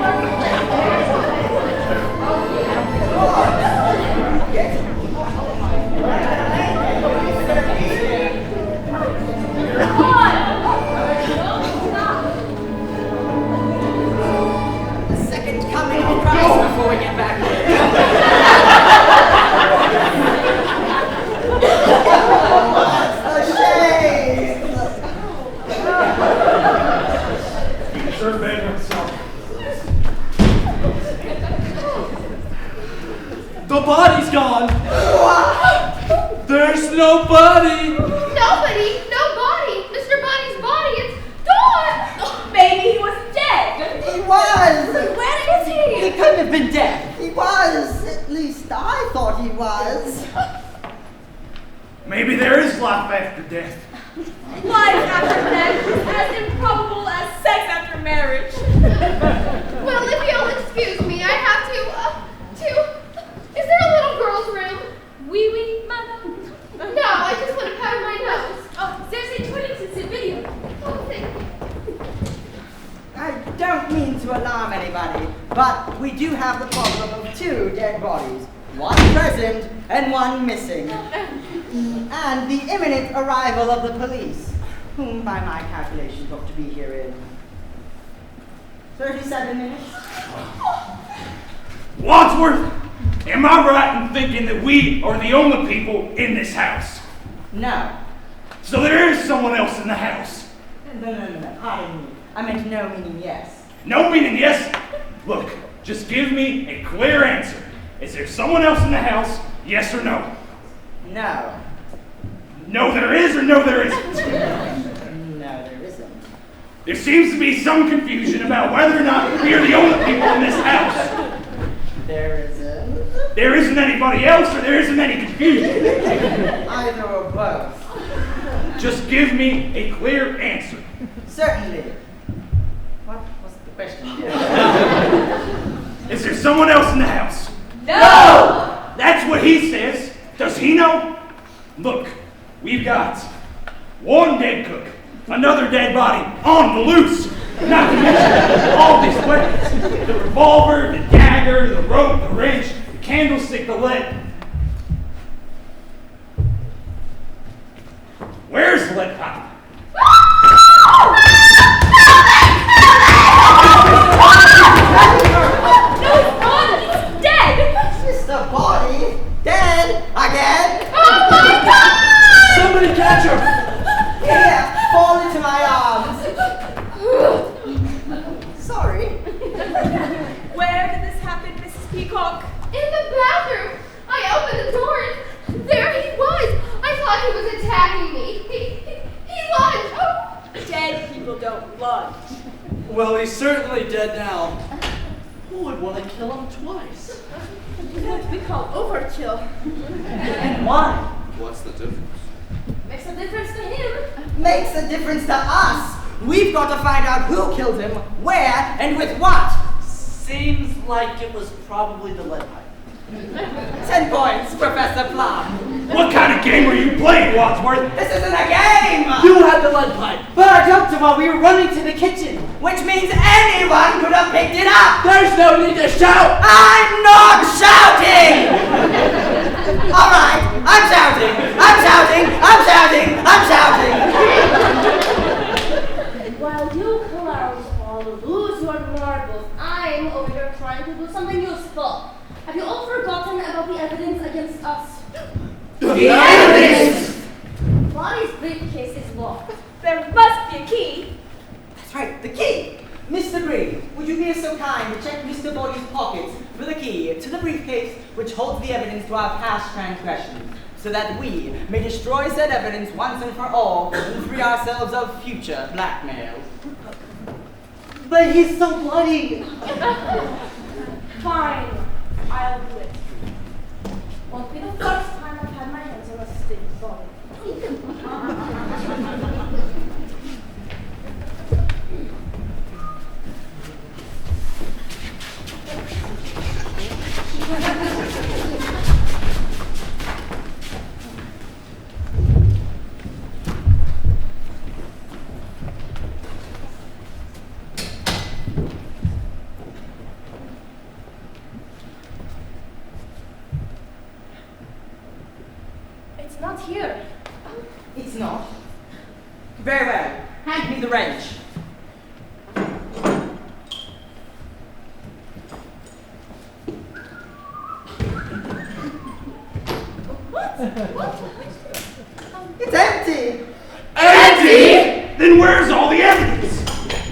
[SPEAKER 2] The second coming of Christ before we get back there. What's the shame?
[SPEAKER 4] You deserve better yourself.
[SPEAKER 5] The body's gone. There's no body.
[SPEAKER 7] Nobody, no body. Mr. Bunny's body, it's gone.
[SPEAKER 3] Maybe he was dead.
[SPEAKER 2] He was!
[SPEAKER 3] Where is
[SPEAKER 2] He
[SPEAKER 3] he?
[SPEAKER 2] couldn't have been dead. He was. At least I thought he was.
[SPEAKER 4] Maybe there is life after death.
[SPEAKER 3] Life after death is as improbable as sex after marriage.
[SPEAKER 7] Well, if you'll excuse me, I have to. Is there a little girl's room?
[SPEAKER 3] Oui, madame.
[SPEAKER 7] No, I just want to powder my nose.
[SPEAKER 3] Oh, there's a 20th video.
[SPEAKER 7] Oh, thank you.
[SPEAKER 2] I don't mean to alarm anybody, but we do have the problem of 2 dead bodies. One present and one missing. And the imminent arrival of the police, whom by my calculations ought to be here in 37 minutes.
[SPEAKER 4] Wadsworth, am I right in thinking that we are the only people in this house?
[SPEAKER 2] No.
[SPEAKER 4] So there is someone else in the house.
[SPEAKER 2] No. Pardon me. I meant no meaning yes.
[SPEAKER 4] No meaning yes? Look, just give me a clear answer. Is there someone else in the house? Yes or no?
[SPEAKER 2] No.
[SPEAKER 4] No there is or no there isn't?
[SPEAKER 2] No, there isn't.
[SPEAKER 4] There seems to be some confusion about whether or not we are the only people in this house.
[SPEAKER 2] There isn't.
[SPEAKER 4] There isn't anybody else or there isn't any confusion.
[SPEAKER 2] Either or both.
[SPEAKER 4] Just give me a clear answer.
[SPEAKER 2] Certainly. What was the question?
[SPEAKER 4] Is there someone else in the house?
[SPEAKER 3] No!
[SPEAKER 4] That's what he says. Does he know? Look, we've got one dead cook, another dead body on the loose. Not to mention all these weapons. The revolver, the dagger, the rope, the wrench, the candlestick, the lead. Where's the lead pipe?
[SPEAKER 3] He's dead!
[SPEAKER 2] It's the body. Dead again.
[SPEAKER 7] Oh my God!
[SPEAKER 5] Somebody catch her.
[SPEAKER 2] Here, fall into my arms. Sorry.
[SPEAKER 3] Where did this happen, Mrs. Peacock?
[SPEAKER 7] In the bathroom. I opened the door and there he was. I thought he was attacking me. He lunged. Oh.
[SPEAKER 3] Dead people don't lunge.
[SPEAKER 5] Well, he's certainly dead now. Who would want to kill him twice?
[SPEAKER 3] What we call overkill.
[SPEAKER 2] And why?
[SPEAKER 10] What's the difference?
[SPEAKER 3] Makes a difference to him.
[SPEAKER 2] Makes a difference to us. We've got to find out who killed him, where, and with what.
[SPEAKER 5] Seems like it was probably the lead pipe.
[SPEAKER 2] 10 points, Professor Plum.
[SPEAKER 4] What kind of game are you playing, Wadsworth?
[SPEAKER 2] This isn't a game!
[SPEAKER 5] You had the lead pipe.
[SPEAKER 6] But I dropped it while we were running to the kitchen.
[SPEAKER 2] Which means anyone could have picked it up!
[SPEAKER 5] There's no need to shout.
[SPEAKER 2] I'm not shouting! Alright, I'm shouting! I'm shouting! I'm shouting! I'm shouting!
[SPEAKER 8] While you pull our
[SPEAKER 7] I'll lose your marbles. I'm over here trying to do something useful. Have you all forgotten about the evidence against us?
[SPEAKER 2] The evidence!
[SPEAKER 7] Body's briefcase is locked.
[SPEAKER 3] There must be a key.
[SPEAKER 2] That's right, the key! Mr. Green, would you be so kind to check Mr. Body's pockets for the key to the briefcase which holds the evidence to our past transgressions, so that we may destroy said evidence once and for all and free ourselves of future blackmail?
[SPEAKER 5] But he's so bloody.
[SPEAKER 3] Fine, I'll do it. Won't be the first time I've had my hands on a stick body. It's not here.
[SPEAKER 2] It's not. Very well. Hand me the wrench. It's empty!
[SPEAKER 4] Empty? Then where's all the evidence?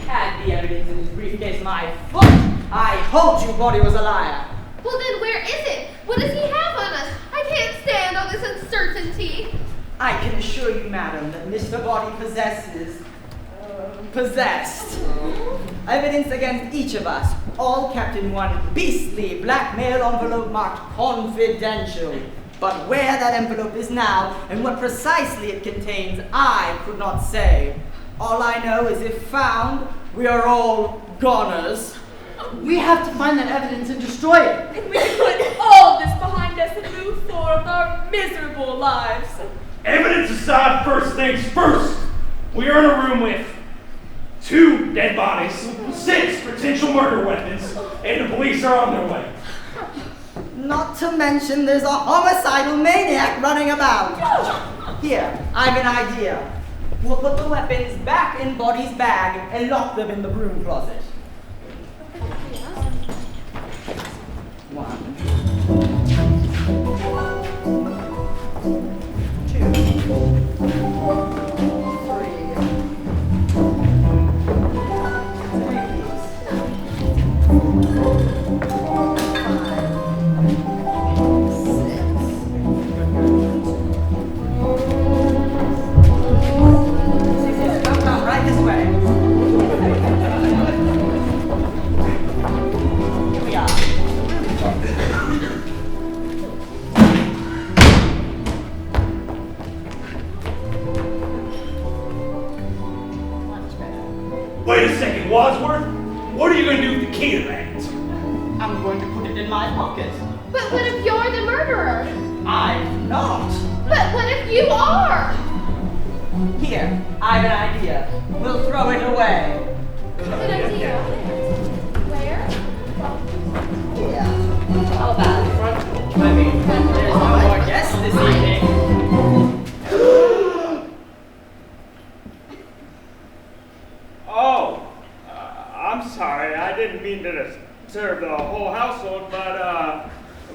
[SPEAKER 2] Had the evidence in his briefcase, my foot! I told you Body was a liar.
[SPEAKER 7] Well, then where is it? What does he have on us? I can't stand all this uncertainty.
[SPEAKER 2] I can assure you, madam, that Mr. Body possessed evidence against each of us, all kept in one beastly blackmail envelope marked confidential. But where that envelope is now and what precisely it contains, I could not say. All I know is if found, we are all goners.
[SPEAKER 5] We have to find that evidence and destroy it.
[SPEAKER 3] And we can put all this behind us and move forward with our miserable lives.
[SPEAKER 4] Evidence aside, first things first. We are in a room with 2 dead bodies, 6 potential murder weapons, and the police are on their way.
[SPEAKER 2] Not to mention there's a homicidal maniac running about. Here, I have an idea. We'll put the weapons back in Body's bag and lock them in the broom closet. 1, 2, 3. Come, right this way. Here we are.
[SPEAKER 4] Wait a second, Wadsworth. What are you going to do with the key to that?
[SPEAKER 2] I'm going to put it in my pocket.
[SPEAKER 7] But what if you're the murderer?
[SPEAKER 2] I'm not.
[SPEAKER 7] But what if you are?
[SPEAKER 2] Here, I have an idea. We'll throw it away.
[SPEAKER 7] Good idea. Where?
[SPEAKER 2] Here.
[SPEAKER 7] How about front?
[SPEAKER 2] I mean, there's no more guests this evening.
[SPEAKER 10] Oh, I'm sorry. I didn't mean to disturb the whole household, but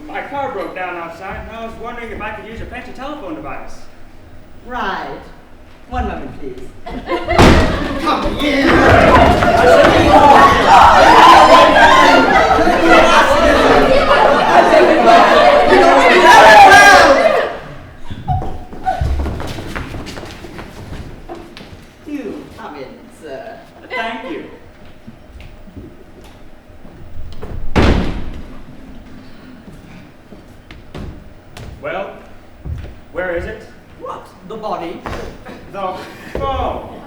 [SPEAKER 10] my car broke down outside, and I was wondering if I could use your fancy telephone device.
[SPEAKER 2] Right. One moment, please. Come here. You come in, sir.
[SPEAKER 10] Thank you. Well, where is it?
[SPEAKER 2] What? The body?
[SPEAKER 10] The phone.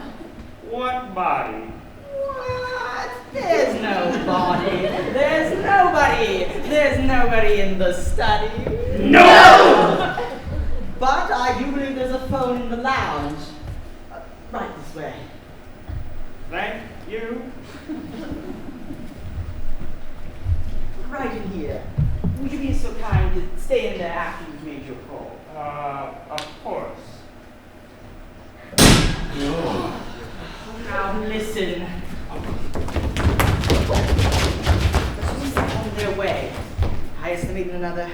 [SPEAKER 10] What body?
[SPEAKER 2] What? There's no body. There's nobody. There's nobody in the study.
[SPEAKER 4] No!
[SPEAKER 2] But I do believe there's a phone in the lounge. Right this way.
[SPEAKER 10] Thank you.
[SPEAKER 2] Right in here. Would you be so kind to stay in there after you've made your call?
[SPEAKER 10] Of course.
[SPEAKER 2] Now listen. to meet in another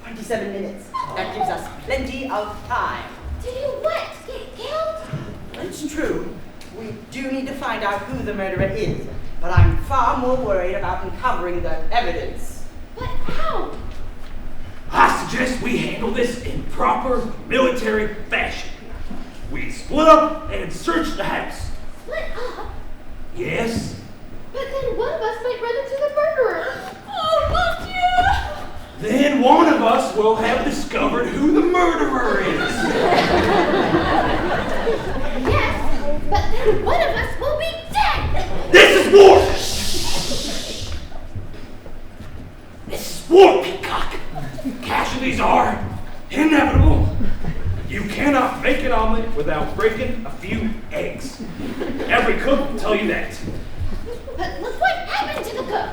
[SPEAKER 2] 27 minutes. That gives us plenty of time.
[SPEAKER 1] To do what? Get killed?
[SPEAKER 2] It's true. We do need to find out who the murderer is, but I'm far more worried about uncovering the evidence.
[SPEAKER 1] But how?
[SPEAKER 4] I suggest we handle this in proper military fashion. We split up and search the house.
[SPEAKER 1] Split up?
[SPEAKER 4] Yes?
[SPEAKER 7] But then one of us might run into the murderer.
[SPEAKER 3] Oh, mon Dieu!
[SPEAKER 4] Then one of us will have discovered who the murderer is.
[SPEAKER 1] Yes, but then one of us will be dead.
[SPEAKER 4] This is war! This is war, Peacock. Casualties are inevitable. You cannot make an omelet without breaking a few eggs. Every cook will tell you that.
[SPEAKER 1] But look what happened to the cook.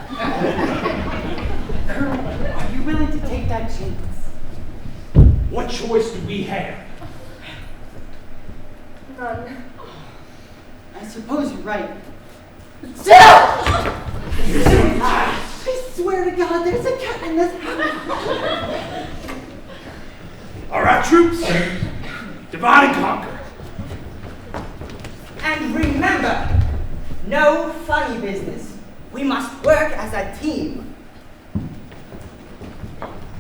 [SPEAKER 6] Colonel, are you willing to take that chance?
[SPEAKER 4] What choice do we have?
[SPEAKER 3] None.
[SPEAKER 6] I suppose you're right.
[SPEAKER 2] I
[SPEAKER 6] swear to God, there's a cat in this house.
[SPEAKER 4] All right, troops, divide and conquer.
[SPEAKER 2] And remember, no funny business. We must work as a team.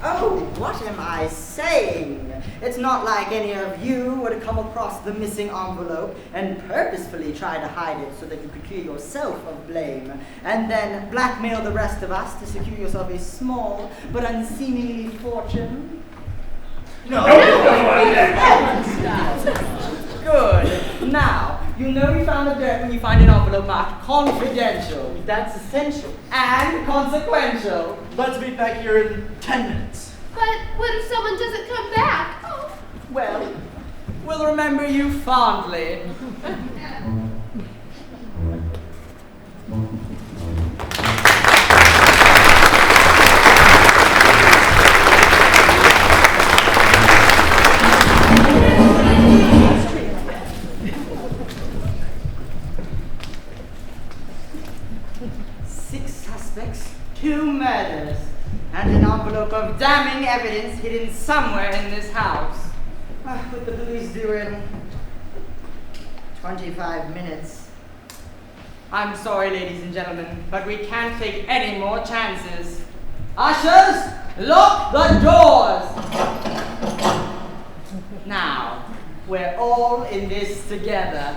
[SPEAKER 2] Oh, what am I saying? It's not like any of you would come across the missing envelope and purposefully try to hide it so that you could clear yourself of blame, and then blackmail the rest of us to secure yourself a small but unseemly fortune.
[SPEAKER 4] No.
[SPEAKER 2] Good. Now, you know you found the dirt when you find an envelope marked confidential.
[SPEAKER 6] That's essential.
[SPEAKER 2] And consequential.
[SPEAKER 5] Let's meet back here in 10 minutes.
[SPEAKER 7] But what if someone doesn't come back? Oh.
[SPEAKER 2] Well, we'll remember you fondly. Two murders, and an envelope of damning evidence hidden somewhere in this house. What the police do in 25 minutes. I'm sorry, ladies and gentlemen, but we can't take any more chances. Ushers, lock the doors! Now, we're all in this together.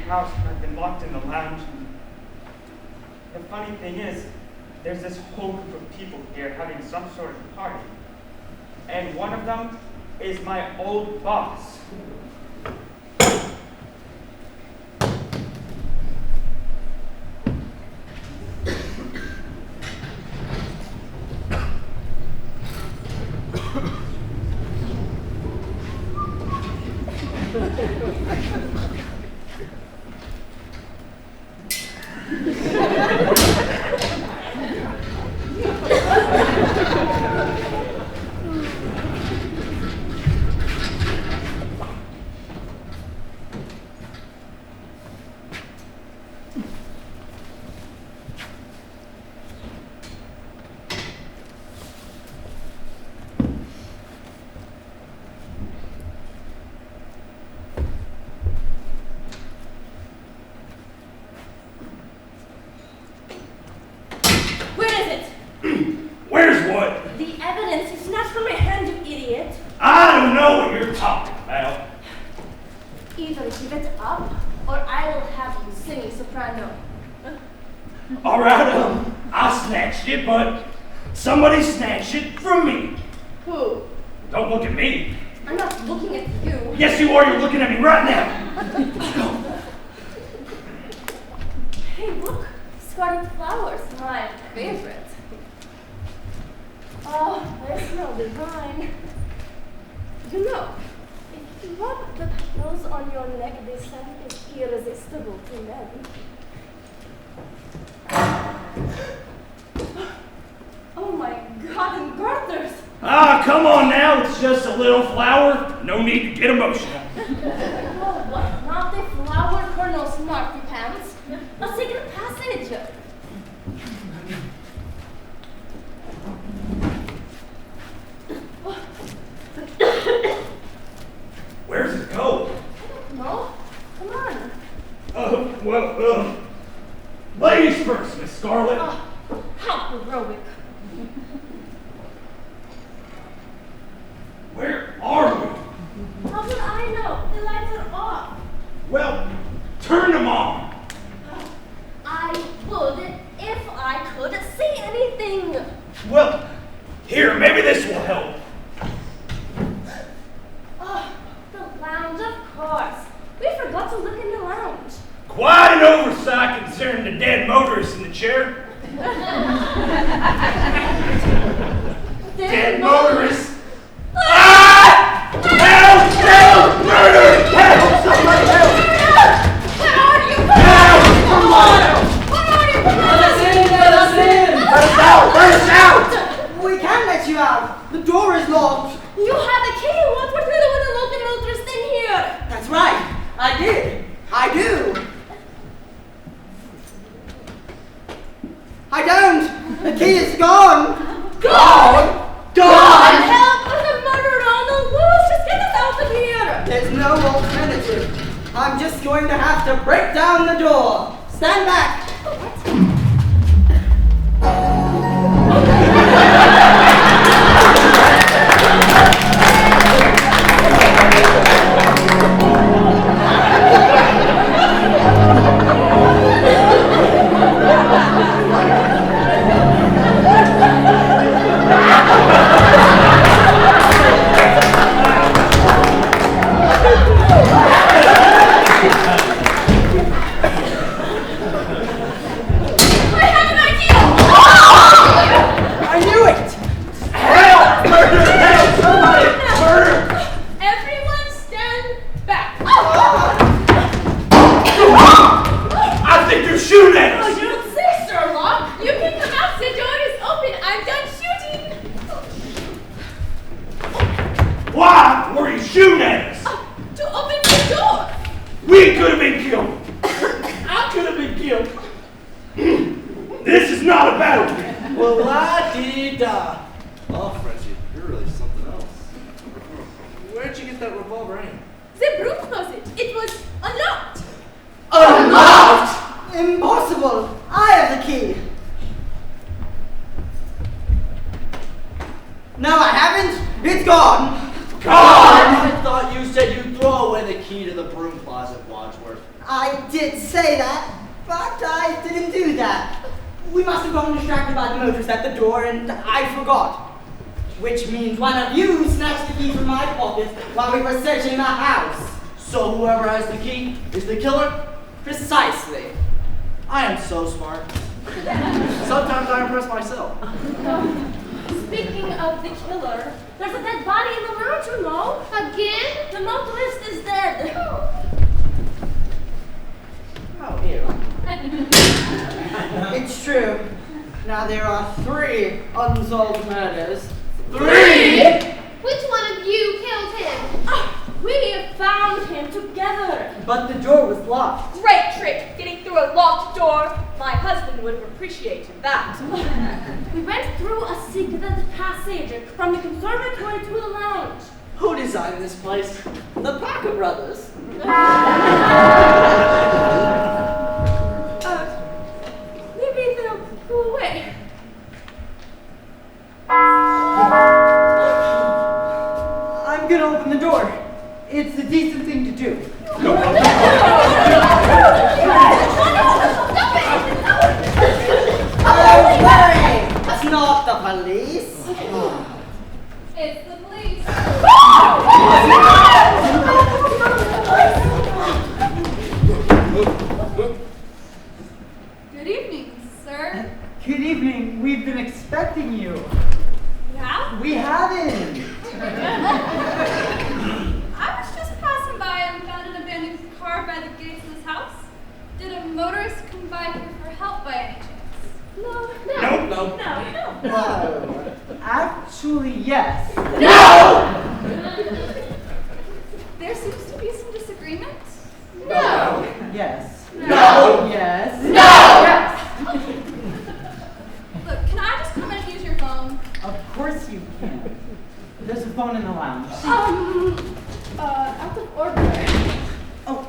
[SPEAKER 10] house and I've been locked in the lounge. And the funny thing is, there's this whole group of people here having some sort of party. And one of them is my old boss.
[SPEAKER 4] Where's what?
[SPEAKER 8] The evidence is not from my hand, you idiot.
[SPEAKER 4] I don't know what you're talking about.
[SPEAKER 8] Either give it up, or I will have you singing soprano.
[SPEAKER 4] All right, I snatched it, but somebody snatched it from me.
[SPEAKER 8] Who?
[SPEAKER 4] Don't look at me.
[SPEAKER 8] I'm not looking at you.
[SPEAKER 4] Yes, you are. You're looking at me right now.
[SPEAKER 8] Hey, look. Scarlet flowers, my favorite. Oh, they smell divine. You know, if you rub the petals on your neck, the scent is irresistible to men. Oh my God, and garters!
[SPEAKER 4] Ah, come on now. It's just a little flower. No need to get emotional.
[SPEAKER 8] Oh, what? Not the flower kernel smarty pants. A secret passage.
[SPEAKER 4] Where's it go?
[SPEAKER 8] No? Come on.
[SPEAKER 4] Ladies first, Miss Scarlet.
[SPEAKER 8] Oh, how heroic.
[SPEAKER 4] Where are we?
[SPEAKER 8] How would I know? The lights are off.
[SPEAKER 4] Well, turn them on.
[SPEAKER 8] I would if I could see anything.
[SPEAKER 4] Well, here, maybe this will help.
[SPEAKER 8] Oh, the lounge, of course. We forgot to look in the lounge.
[SPEAKER 4] Quite an oversight concerning the dead motorist in the chair. Dead motorist. Ah! Help! Help! Murder! Help! Somebody help!
[SPEAKER 8] Where are you?
[SPEAKER 4] Help!
[SPEAKER 8] Come on! Where are you?
[SPEAKER 6] Let us in! Let us in!
[SPEAKER 2] Let us out! Let us out! We can't let you out. The door is locked.
[SPEAKER 8] You have a key. What would you do with a local motorist in here?
[SPEAKER 2] That's right. I did. I do. I don't. The key is gone.
[SPEAKER 8] Gone?
[SPEAKER 2] Gone.
[SPEAKER 8] Help! There's a murderer on the loose. Just get us out of here.
[SPEAKER 2] There's no alternative. I'm just going to have to break down the door. Stand back.
[SPEAKER 5] took that revolver anyway?
[SPEAKER 3] The brute knows it. It was unlocked.
[SPEAKER 2] Unlocked! Impossible! I have the key. No, I haven't. It's gone.
[SPEAKER 5] I thought you said you'd throw away the key to the broom closet, Wadsworth.
[SPEAKER 2] I did say that, but I didn't do that. We must have gotten distracted by the motorist at the door, and I forgot. Which means one of you snatched the key from my pocket while we were searching the house.
[SPEAKER 5] So whoever has the key is the killer?
[SPEAKER 2] Precisely.
[SPEAKER 5] I am so smart. Sometimes I impress myself.
[SPEAKER 8] Speaking of the killer, there's a dead body in the lounge, you know.
[SPEAKER 7] Again?
[SPEAKER 8] The motorist is dead.
[SPEAKER 5] Oh, ew.
[SPEAKER 2] It's true. Now there are 3 unsolved murders.
[SPEAKER 7] 3? Which one of you killed him?
[SPEAKER 8] We found him together.
[SPEAKER 2] But the door was locked.
[SPEAKER 3] Great trick, getting through a locked door. My husband would have appreciated that.
[SPEAKER 8] We went through a secret passage from the conservatory to the lounge.
[SPEAKER 5] Who designed this place?
[SPEAKER 2] The Parker brothers.
[SPEAKER 8] Maybe they'll go away.
[SPEAKER 6] I'm gonna open the door. It's a decent thing to do.
[SPEAKER 2] Don't worry! It's not the police.
[SPEAKER 7] It's the police.
[SPEAKER 3] Good evening, sir.
[SPEAKER 6] Good evening. We've been expecting you.
[SPEAKER 3] Yeah?
[SPEAKER 6] We haven't.
[SPEAKER 3] I was just passing by and found an abandoned car by the gates of this house. Did a motorist come by here for help by any chance?
[SPEAKER 8] No.
[SPEAKER 4] Nope.
[SPEAKER 2] No.
[SPEAKER 6] Actually, yes.
[SPEAKER 3] There seems to be some disagreement.
[SPEAKER 7] No.
[SPEAKER 6] Yes.
[SPEAKER 2] No.
[SPEAKER 6] Yes.
[SPEAKER 7] No.
[SPEAKER 6] Yes.
[SPEAKER 3] Look, can I just come in and use your phone?
[SPEAKER 6] Of course you can. There's a phone in the lounge.
[SPEAKER 8] Out of order.
[SPEAKER 6] Oh,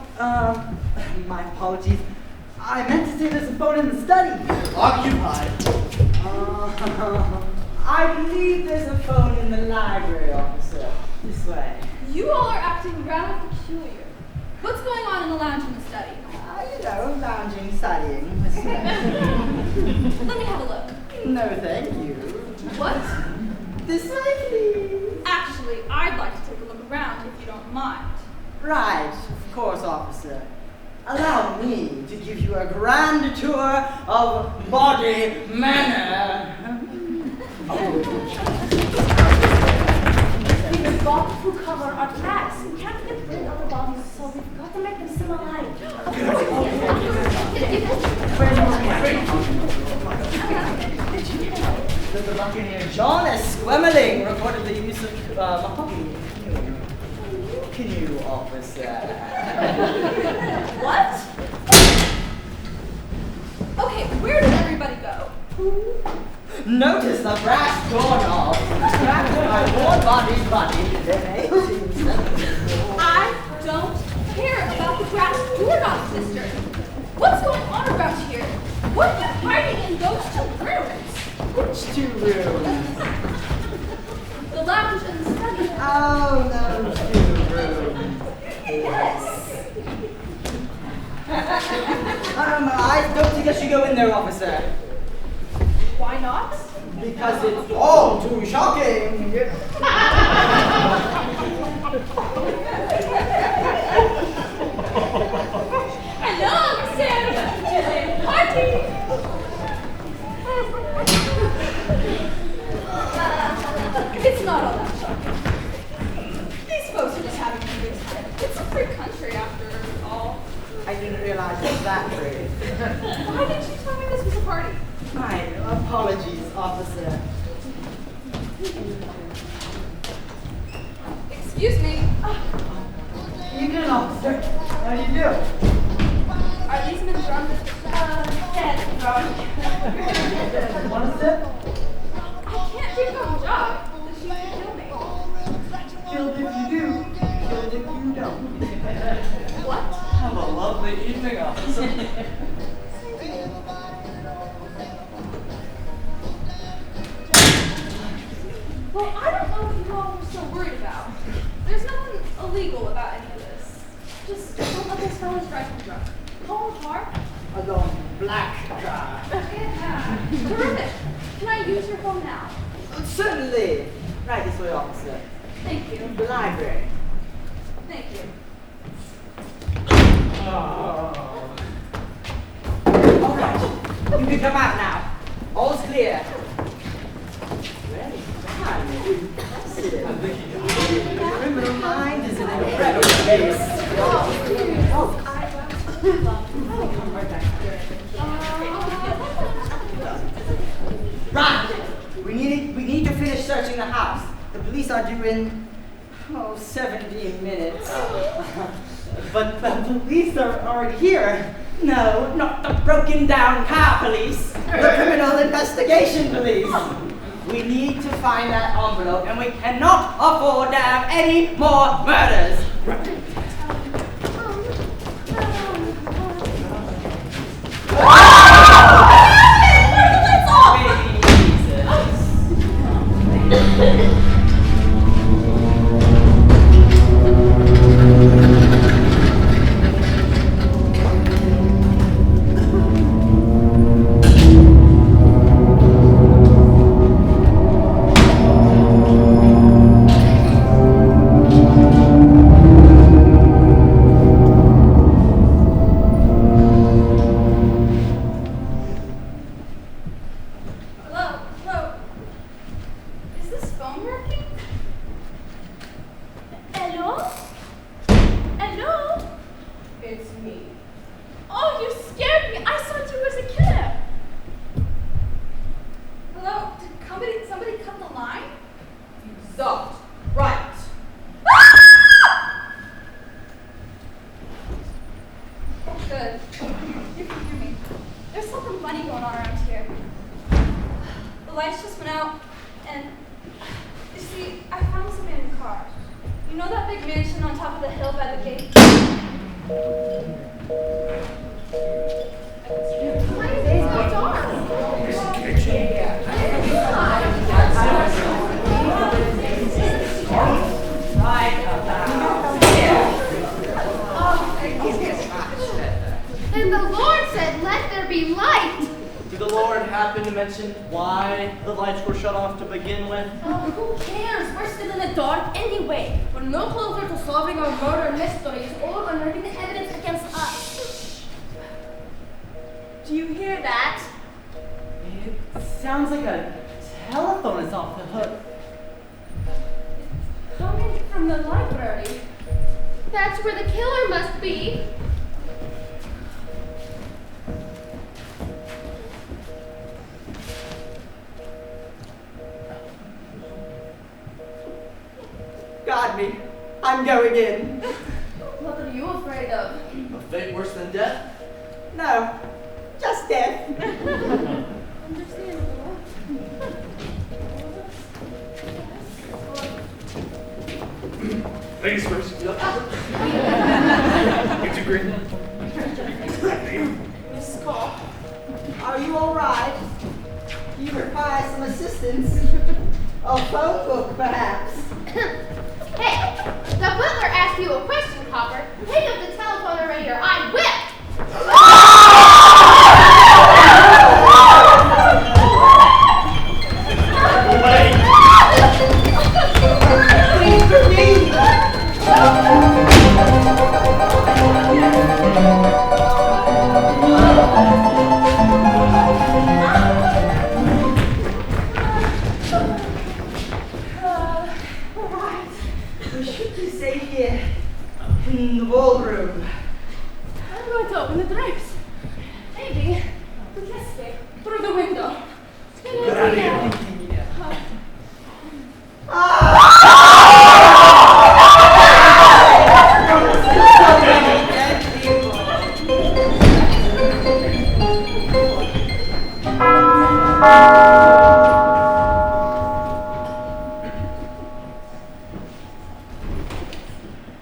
[SPEAKER 6] my apologies. I meant to say there's a phone in the study.
[SPEAKER 5] Occupied.
[SPEAKER 6] I believe there's a phone in the library, officer. This way.
[SPEAKER 3] You all are acting rather peculiar. What's going on in the lounge and the study?
[SPEAKER 2] Lounging, studying.
[SPEAKER 3] Let me have a look.
[SPEAKER 2] No, thank you.
[SPEAKER 3] What?
[SPEAKER 2] This way, please.
[SPEAKER 3] Actually, I'd like to take a look around if you don't mind.
[SPEAKER 2] Right, of course, officer. Allow me to give you a grand tour of body manor.
[SPEAKER 8] We've got to cover our tracks. We can't get rid of the bodies, so we've got to make them seem alive.
[SPEAKER 2] The Buccaneer John S. Squemmerling reported the use of mahogany canoe, officer.
[SPEAKER 3] What? Okay, where did everybody go?
[SPEAKER 2] Notice the brass doorknob strapped to my worn body in 1870.
[SPEAKER 3] I don't care about the brass doorknob, sister. What's going on around here? What are you hiding in those 2 rooms?
[SPEAKER 2] Which 2 rooms?
[SPEAKER 3] The lounge and the study.
[SPEAKER 2] Oh, those 2 rooms.
[SPEAKER 3] Yes.
[SPEAKER 2] I don't think I should go in there, officer.
[SPEAKER 3] Why not?
[SPEAKER 2] Because it's all too shocking.
[SPEAKER 3] Hello, Sarah. Party. It's not all that shocking. These folks are just having a good time. It's a free country after all.
[SPEAKER 2] I didn't realize it was that brave.
[SPEAKER 3] Why didn't you tell me this was a party?
[SPEAKER 2] My apologies, officer.
[SPEAKER 3] Excuse me.
[SPEAKER 6] You good, officer? How do you do?
[SPEAKER 3] Are these men drunk? Dead drunk.
[SPEAKER 6] Want a sip?
[SPEAKER 3] I can't take on the job. The chief will kill me.
[SPEAKER 6] Killed if you do. evening, officer.
[SPEAKER 3] Well, I don't know what you all were so worried about. There's nothing illegal about any of this. Just don't let those fellas drive you drunk. Call a car.
[SPEAKER 2] A long black car.
[SPEAKER 3] Terrific. Can I use your phone now?
[SPEAKER 2] Certainly. Right this way, officer.
[SPEAKER 3] Thank you.
[SPEAKER 2] The library.
[SPEAKER 3] Thank you.
[SPEAKER 2] All right. You can come out now. All's clear. Very fine. Impressive. The criminal mind is an incredible place. Come right back. Right. We need to finish searching the house. The police are due in 17 minutes. But the police are already here. No, not the broken down car police. The criminal investigation police. We need to find that envelope, and we cannot afford to have any more murders.
[SPEAKER 3] Hello? Is this phone working? Hello? Hello?
[SPEAKER 9] It's me.
[SPEAKER 3] Oh, you scared me. I thought you was a killer. Hello? Did somebody cut the line?
[SPEAKER 9] Exact. Right.
[SPEAKER 3] Good. You can hear me. There's something funny going on around here. The lights just went out, and you see, I found something in the car. You know that big mansion on top of the hill by the gate?
[SPEAKER 7] Why is it so dark?
[SPEAKER 2] Right about here.
[SPEAKER 7] And the Lord said, let there be light.
[SPEAKER 5] Did the Lord happen to mention why the lights were shut off to begin with?
[SPEAKER 8] Oh, who cares? We're still in the dark anyway. We're no closer to solving our murder mysteries or unearthing the evidence against us.
[SPEAKER 3] Do you hear that?
[SPEAKER 6] It sounds like a telephone is off the hook.
[SPEAKER 8] Coming from the library.
[SPEAKER 7] That's where the killer must be.
[SPEAKER 2] Guard me. I'm going in.
[SPEAKER 8] What are you afraid of?
[SPEAKER 5] A fate worse than death?
[SPEAKER 2] No, just death.
[SPEAKER 8] Understandable.
[SPEAKER 4] Ladies first. It's a great
[SPEAKER 2] Miss Scott, are you all right? Do you require some assistance? A phone book, perhaps?
[SPEAKER 7] Hey, the butler asked you a question, Copper. Pick up the telephone already or I will.
[SPEAKER 2] We should be safe here in the ballroom.
[SPEAKER 8] I'm going to open the drapes. Maybe we can escape through the window.
[SPEAKER 4] Good idea.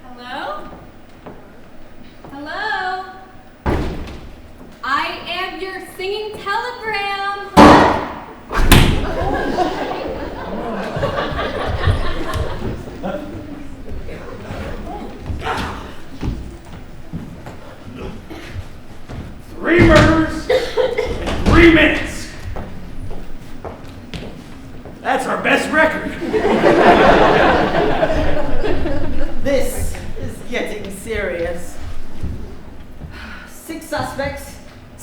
[SPEAKER 3] Hello? Hello?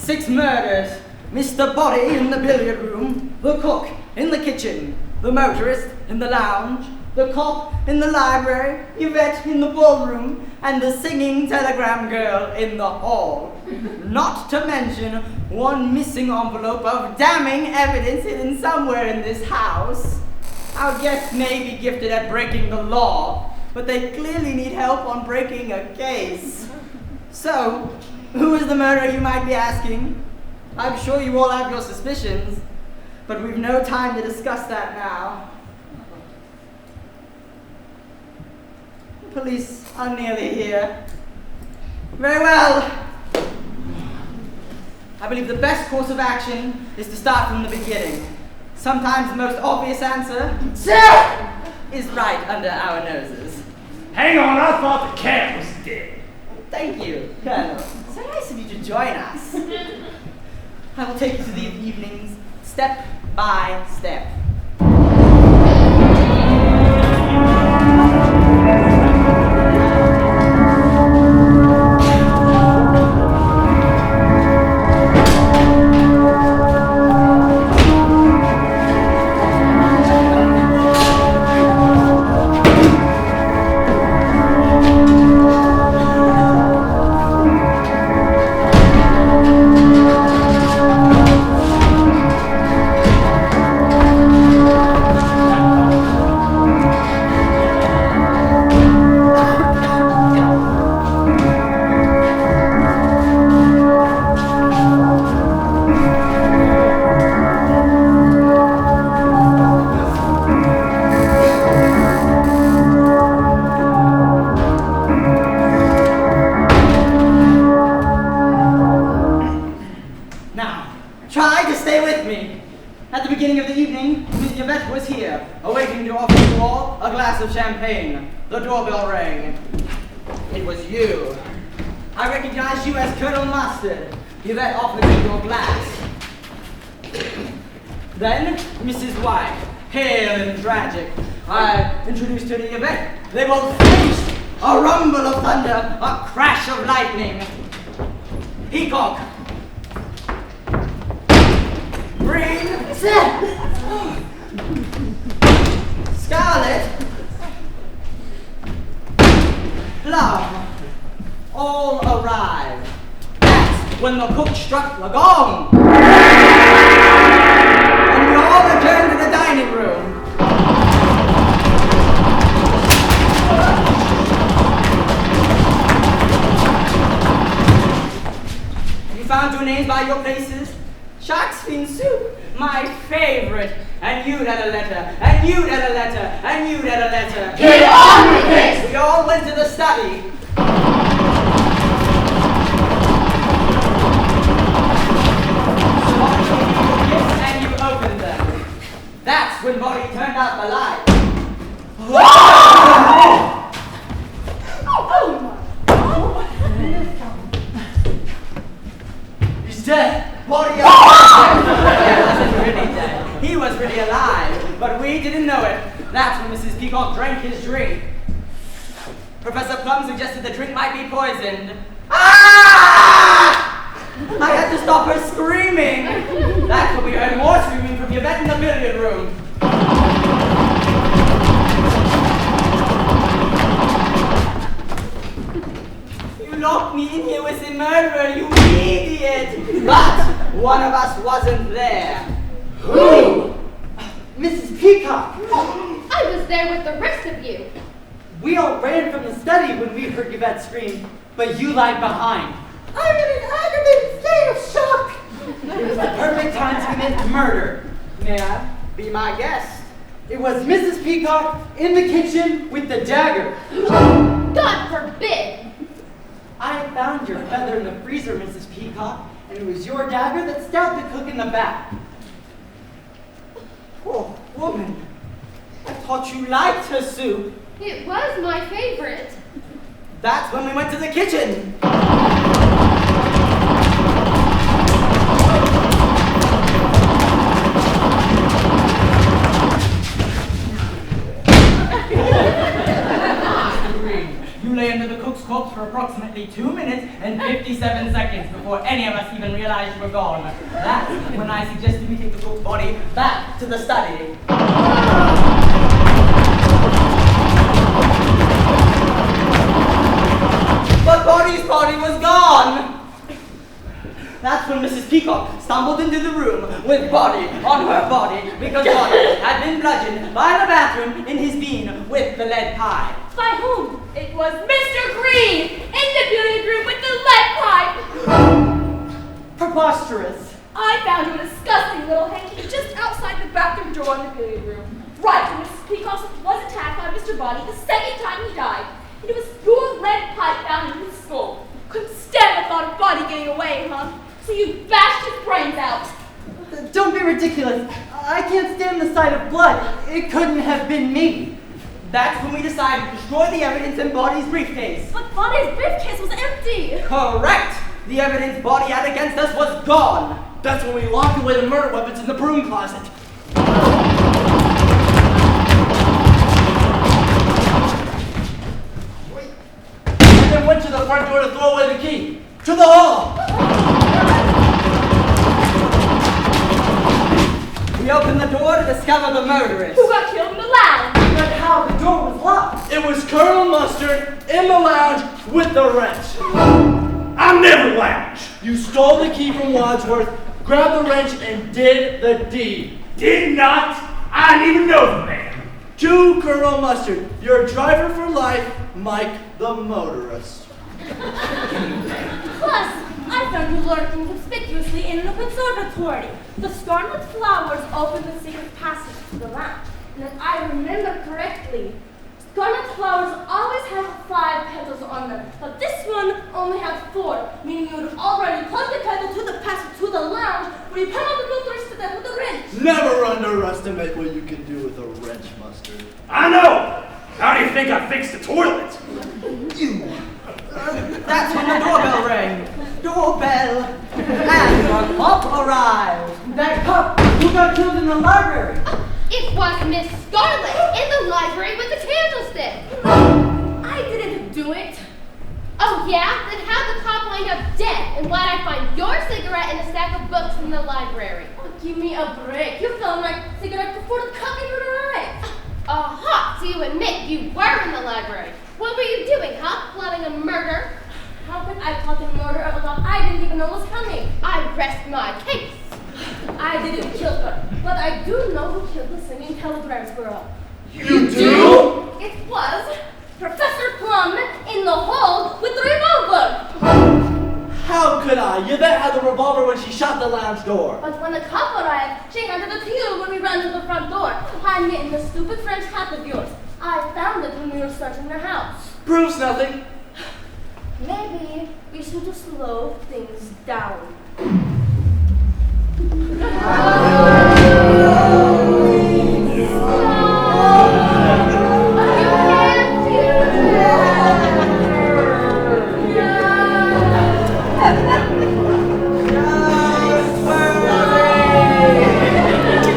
[SPEAKER 2] 6 murders. Mr. Body in the billiard room, the cook in the kitchen, the motorist in the lounge, the cop in the library, Yvette in the ballroom, and the singing telegram girl in the hall. Not to mention one missing envelope of damning evidence hidden somewhere in this house. Our guests may be gifted at breaking the law, but they clearly need help on breaking a case. So, who is the murderer, you might be asking? I'm sure you all have your suspicions, but we've no time to discuss that now. The police are nearly here. Very well. I believe the best course of action is to start from the beginning. Sometimes the most obvious answer, sir, is right under our noses.
[SPEAKER 4] Hang on, I thought the cat was dead.
[SPEAKER 2] Thank you, Colonel. So nice of you to join us. I will take you through the evenings, step by step. The doorbell rang. It was you. I recognized you as Colonel Mustard. Yvette offered you your glass. Then, Mrs. White, pale and tragic. I introduced her to Yvette. They both finished. A rumble of thunder, a crash of lightning. Peacock. Green. Scarlet. Plum, all arrived. That's when the cook struck the gong. And we all returned to the dining room. You found your names by your places? Shark's fin soup, my favorite. And you'd had a letter, and you'd had a letter, and you'd had a letter.
[SPEAKER 7] Get on with it!
[SPEAKER 2] We all went to the study. Someone gave you your gifts and you opened them. That's when Bobby turned out the light. He's dead. Body wasn't really dead. He was really alive, but we didn't know it. That's when Mrs. Peacock drank his drink. Professor Plum suggested the drink might be poisoned. Ah! I had to stop her screaming. That's when we heard more screaming from Yvette in the billiard room. You locked me in here with the murderer, you idiot! But one of us wasn't there.
[SPEAKER 6] Who? Mrs. Peacock!
[SPEAKER 7] I was there with the rest of you.
[SPEAKER 6] We all ran from the study when we heard Yvette scream, but you lagged behind. I'm in an aggravated state of shock! It was the perfect time to commit murder.
[SPEAKER 2] May I be my guest?
[SPEAKER 6] It was Mrs. Peacock in the kitchen with the dagger.
[SPEAKER 7] God forbid!
[SPEAKER 6] I found your feather in the freezer, Mrs. Peacock, and it was your dagger that stabbed the cook in the back.
[SPEAKER 2] Poor woman. I thought you liked her soup.
[SPEAKER 7] It was my favorite.
[SPEAKER 2] That's when we went to the kitchen.
[SPEAKER 6] You
[SPEAKER 2] You lay under the cook's corpse for approximately 2 minutes and 57 seconds before any of us even realized you were gone. That's when I suggested we take the cook's body back to the study. But Bonnie's body was gone! That's when Mrs. Peacock stumbled into the room with Bonnie on her body because Bonnie had been bludgeoned by the bathroom in his bean with the lead pipe.
[SPEAKER 3] By whom? It was Mr. Green in the beauty room with the lead pipe.
[SPEAKER 6] Preposterous.
[SPEAKER 3] I found him a disgusting little hanky just outside the bathroom door in the beauty room. Right when Mrs. Peacock was attacked by Mr. Bonnie the second time he died. And it was your lead pipe found in his skull. Couldn't stand the thought of Bonnie getting away, huh? So you bashed his brains out.
[SPEAKER 6] Don't be ridiculous. I can't stand the sight of blood. It couldn't have been me.
[SPEAKER 2] That's when we decided to destroy the evidence in Bonnie's briefcase.
[SPEAKER 3] But Bonnie's briefcase was empty.
[SPEAKER 2] Correct! The evidence Bonnie had against us was gone.
[SPEAKER 5] That's when we locked away the murder weapons in the broom closet. And then went to the front door to throw away the key. To the hall!
[SPEAKER 2] We opened the door to discover the murderess.
[SPEAKER 3] Who got killed in the lounge?
[SPEAKER 6] But how? The door was locked.
[SPEAKER 5] It was Colonel Mustard in the lounge with the wrench.
[SPEAKER 4] I never lounge.
[SPEAKER 5] You stole the key from Wadsworth, grabbed the wrench, and did the deed.
[SPEAKER 4] Did not. I didn't even know the man.
[SPEAKER 5] To Colonel Mustard, your driver for life, Mike the motorist.
[SPEAKER 3] Plus, I found you lurking conspicuously in the conservatory. The scarlet flowers opened the secret passage to the lounge. And if I remember correctly, scarlet flowers always have 5 petals on them, but this one only had 4, meaning you had already plugged the petal to the passage to the lounge where you pedaled the motorist to death with a wrench.
[SPEAKER 5] Never underestimate what you can do with a wrench, Mustard.
[SPEAKER 4] I know. How do you think I fixed the toilet?
[SPEAKER 2] That's when the doorbell rang. Doorbell. And the cop arrived.
[SPEAKER 6] That cop who got killed in the library.
[SPEAKER 7] It was Miss Scarlet in the library with the candlestick.
[SPEAKER 3] I didn't do it.
[SPEAKER 7] Oh yeah? Then how'd the cop wind up dead? And why'd I find your cigarette in a stack of books in the library?
[SPEAKER 3] Oh, give me a break. You fell in my cigarette before the cop even arrived.
[SPEAKER 7] Aha! So you admit you were in the library. What were you doing, huh? Plotting a murder?
[SPEAKER 3] How could I plot the murder of a cop I didn't even know was coming?
[SPEAKER 7] I rest my case.
[SPEAKER 3] I didn't kill her, but I do know who killed the singing telegrams girl.
[SPEAKER 5] You do?
[SPEAKER 3] It was Professor Plum in the hall with the revolver.
[SPEAKER 5] How could I? Yvette had the revolver when she shot the lounge door.
[SPEAKER 3] But when the cop arrived, she handed it to you when we ran to the front door, hiding it in the stupid French hat of yours. I found it when we were searching the house.
[SPEAKER 5] Proves nothing.
[SPEAKER 3] Maybe we should just slow things down.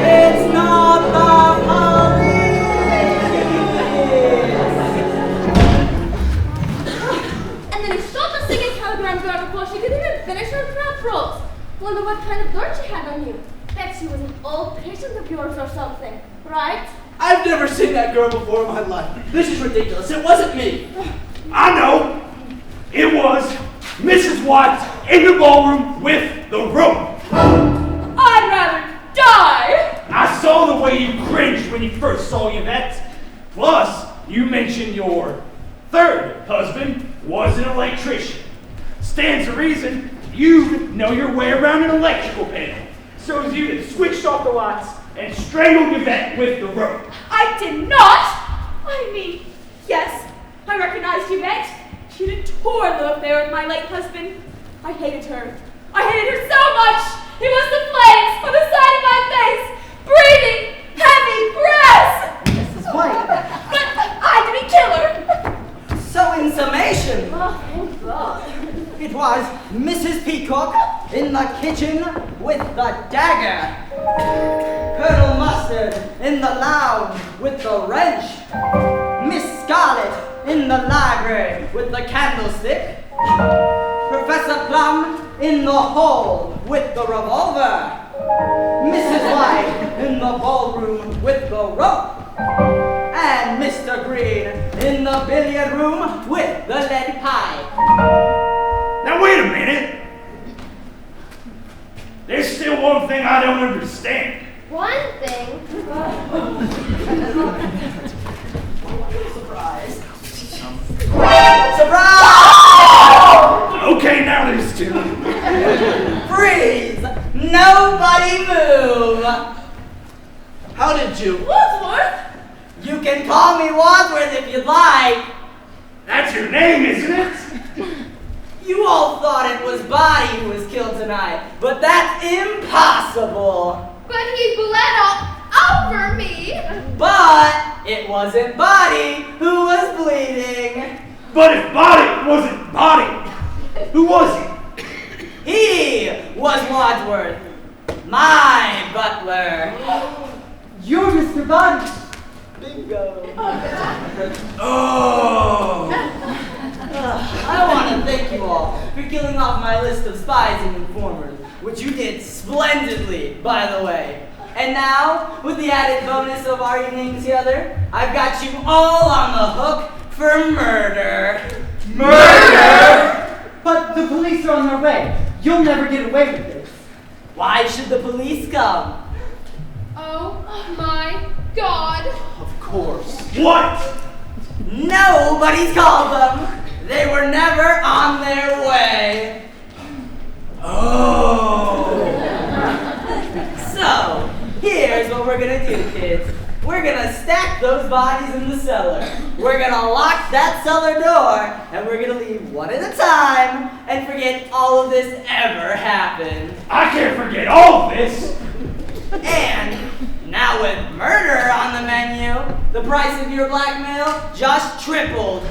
[SPEAKER 2] It's not the
[SPEAKER 3] And then he shot the singing telegram girl before she could even finish her crab rolls. Wonder what kind of dirt she had on you. Bet she was an old patient of yours or something, right?
[SPEAKER 5] I've never seen that girl before in my life. This is ridiculous. It wasn't me.
[SPEAKER 4] I know. It was Mrs. Watts in the ballroom with the rope.
[SPEAKER 3] I'd rather die!
[SPEAKER 4] I saw the way you cringed when you first saw Yvette. Plus, you mentioned your third husband was an electrician. Stands to reason you know your way around an electrical panel. So as you'd have switched off the lights and strangled Yvette with the rope.
[SPEAKER 3] I did not! I mean, yes, I recognized Yvette. She had torn the affair with my late husband. I hated her. I hated her so much! It was the flames on the side of my face, breathing heavy breaths!
[SPEAKER 6] Mrs. White.
[SPEAKER 3] But I didn't kill her!
[SPEAKER 2] So in summation,
[SPEAKER 3] Oh, thank God.
[SPEAKER 2] it was Mrs. Peacock in the kitchen with the dagger. Colonel Mustard in the lounge with the wrench. Miss Scarlet in the library with the candlestick. Professor Plum in the hall with the revolver. Mrs. White in the ballroom with the rope. And Mr. Green in the billiard room with the lead pipe.
[SPEAKER 4] Now wait a minute. There's still one thing I don't understand.
[SPEAKER 7] One thing.
[SPEAKER 2] Surprise. Surprise!
[SPEAKER 4] Okay, now there's two.
[SPEAKER 2] Freeze! Nobody move!
[SPEAKER 5] How did you?
[SPEAKER 3] Wadsworth?
[SPEAKER 2] You can call me Wadsworth if you'd like.
[SPEAKER 4] That's your name, isn't it?
[SPEAKER 2] You all thought it was Body who was killed tonight, but that's impossible.
[SPEAKER 7] But he bled all over me.
[SPEAKER 2] But it wasn't Body who was bleeding.
[SPEAKER 4] But if Body wasn't Body, who was he?
[SPEAKER 2] He was Wadsworth, my butler.
[SPEAKER 6] You're Mr. Body.
[SPEAKER 2] Bingo.
[SPEAKER 4] Oh.
[SPEAKER 2] I want to thank you all for killing off my list of spies and informers, which you did splendidly, by the way. And now, with the added bonus of our evening together, I've got you all on the hook for murder. Murder?
[SPEAKER 6] But the police are on their way. You'll never get away with this.
[SPEAKER 2] Why should the police come?
[SPEAKER 7] Oh my God.
[SPEAKER 5] Of course.
[SPEAKER 4] What?
[SPEAKER 2] Nobody's called them. They were never on their way.
[SPEAKER 4] Oh.
[SPEAKER 2] So, here's what we're gonna do, kids. We're gonna stack those bodies in the cellar. We're gonna lock that cellar door, and we're gonna leave one at a time and forget all of this ever happened.
[SPEAKER 4] I can't forget all this.
[SPEAKER 2] And now with murder on the menu, the price of your blackmail just tripled.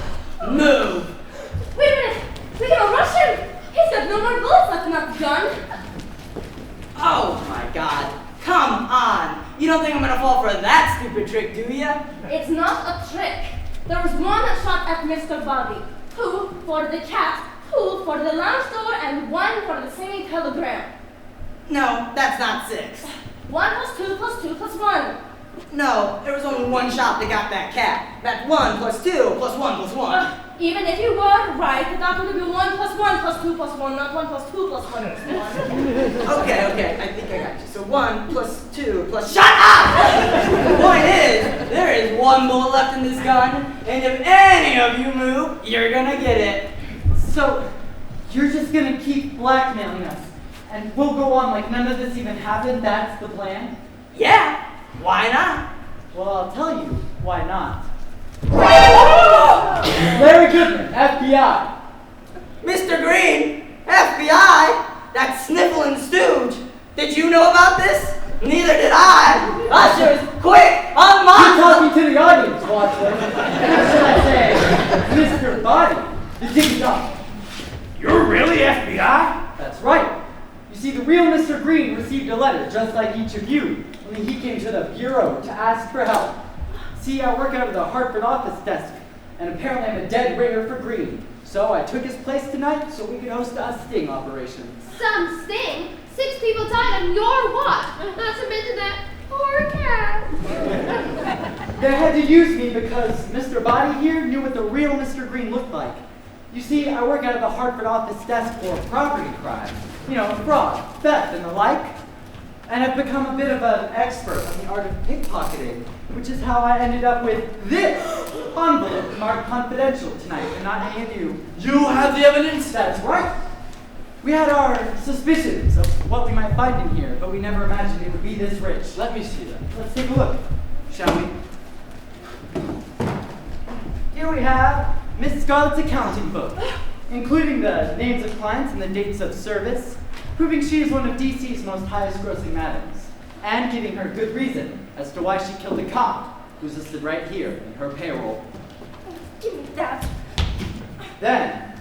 [SPEAKER 2] Move.
[SPEAKER 8] Wait a minute! We gotta rush him! He's got no more bullets left in that gun!
[SPEAKER 2] Oh my God. Come on. You don't think I'm gonna fall for that stupid trick, do ya?
[SPEAKER 8] It's not a trick. There was one shot at Mr. Body, two for the cat, two for the lounge door, and one for the singing telegram.
[SPEAKER 2] No, that's not 6.
[SPEAKER 8] 1 plus 2 plus 2 plus 1.
[SPEAKER 2] No, there was only one shot that got that cat. That's 1 plus 2 plus 1 plus 1.
[SPEAKER 8] Even if you were right, that would be 1 plus 1 plus 2 plus 1, not 1 plus 2 plus 1 plus 1.
[SPEAKER 2] Okay, I think I got you. So 1 plus 2 plus. Shut up! The point is, there is 1 bullet left in this gun, and if any of you move, you're gonna get it.
[SPEAKER 6] So, you're just gonna keep blackmailing us, and we'll go on like none of this even happened? That's the plan?
[SPEAKER 2] Yeah, why not?
[SPEAKER 6] Well, I'll tell you why not. Larry Goodman, FBI.
[SPEAKER 2] Mr. Green, FBI? That sniffling stooge. Did you know about this? Neither did I. Ushers, quick, unlock
[SPEAKER 6] You're talking to the audience, Watson. Or should I say, Mr. Body, the dig up.
[SPEAKER 4] You're really FBI?
[SPEAKER 6] That's right. You see, the real Mr. Green received a letter just like each of you, only he came to the bureau to ask for help. See, I work out of the Hartford office desk, and apparently I'm a dead ringer for Green. So I took his place tonight so we could host a sting operation.
[SPEAKER 7] Some sting? 6 people died on your watch. Not to mention that poor cat.
[SPEAKER 6] They had to use me because Mr. Body here knew what the real Mr. Green looked like. You see, I work out of the Hartford office desk for property crime. You know, fraud, theft, and the like. And I've become a bit of an expert on the art of pickpocketing, which is how I ended up with this envelope marked confidential tonight, and not any of you.
[SPEAKER 5] You have the evidence?
[SPEAKER 6] That's right. We had our suspicions of what we might find in here, but we never imagined it would be this rich.
[SPEAKER 5] Let me see that.
[SPEAKER 6] Let's take a look, shall we? Here we have Miss Scarlett's accounting book, including the names of clients and the dates of service, proving she is one of DC's most highest grossing madams, and giving her good reason as to why she killed a cop who's listed right here in her payroll.
[SPEAKER 8] Give me that.
[SPEAKER 6] Then,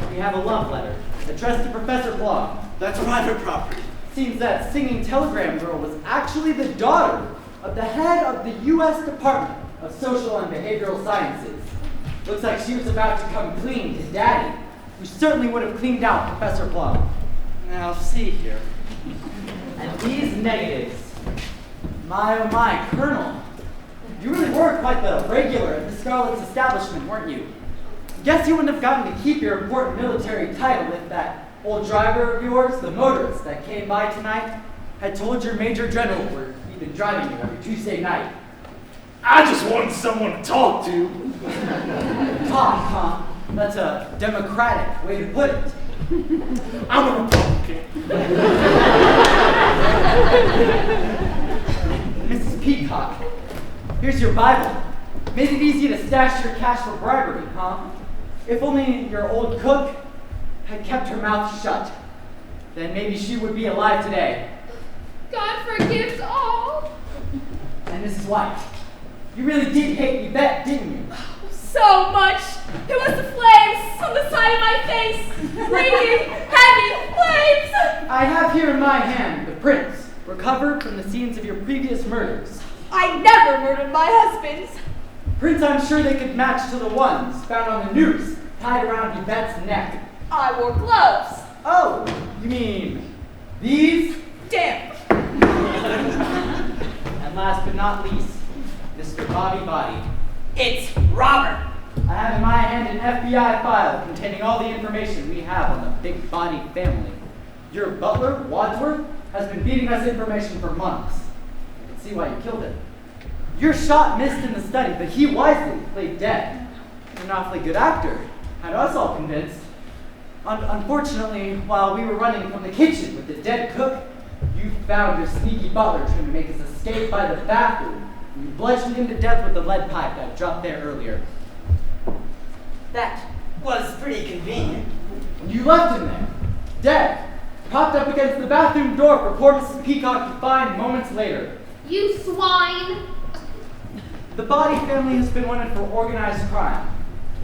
[SPEAKER 6] we have a love letter addressed to Professor Blogg.
[SPEAKER 5] That's private property.
[SPEAKER 6] Seems that singing telegram girl was actually the daughter of the head of the U.S. Department of Social and Behavioral Sciences. Looks like she was about to come clean to Daddy, who certainly would have cleaned out Professor Plum.
[SPEAKER 5] Now, see here.
[SPEAKER 6] And these negatives. My, oh my, Colonel. You really were quite the regular at the Scarlet's establishment, weren't you? Guess you wouldn't have gotten to keep your important military title if that old driver of yours, the motorist that came by tonight, had told your Major General where he'd been driving you every Tuesday night.
[SPEAKER 4] I just wanted someone to talk to.
[SPEAKER 6] Talk, huh? That's a democratic way to put it.
[SPEAKER 4] I'm a Republican.
[SPEAKER 6] Mrs. Peacock, here's your Bible. Made it easy to stash your cash for bribery, huh? If only your old cook had kept her mouth shut, then maybe she would be alive today.
[SPEAKER 7] God forgives all.
[SPEAKER 6] And Mrs. White, you really did hate Yvette, didn't you?
[SPEAKER 3] So much. It was the flames on the side of my face. Radiant, heavy flames.
[SPEAKER 6] I have here in my hand the prints recovered from the scenes of your previous murders.
[SPEAKER 3] I never murdered my husband.
[SPEAKER 6] Prints I'm sure they could match to the ones found on the noose tied around Yvette's neck.
[SPEAKER 3] I wore gloves.
[SPEAKER 6] Oh, you mean these?
[SPEAKER 3] Damn.
[SPEAKER 6] And last but not least, Mr. Body.
[SPEAKER 2] It's Robert.
[SPEAKER 6] I have in my hand an FBI file containing all the information we have on the Big Body family. Your butler, Wadsworth, has been feeding us information for months. You can see why you killed him. Your shot missed in the study, but he wisely played dead. You're an awfully good actor. Had us all convinced. Unfortunately, while we were running from the kitchen with the dead cook, you found your sneaky butler trying to make his escape by the bathroom. You bludgeoned him to death with the lead pipe that dropped there earlier.
[SPEAKER 2] That was pretty convenient.
[SPEAKER 6] You left him there, dead, propped up against the bathroom door for poor Mrs. Peacock to find moments later.
[SPEAKER 7] You swine.
[SPEAKER 6] The Body family has been wanted for organized crime,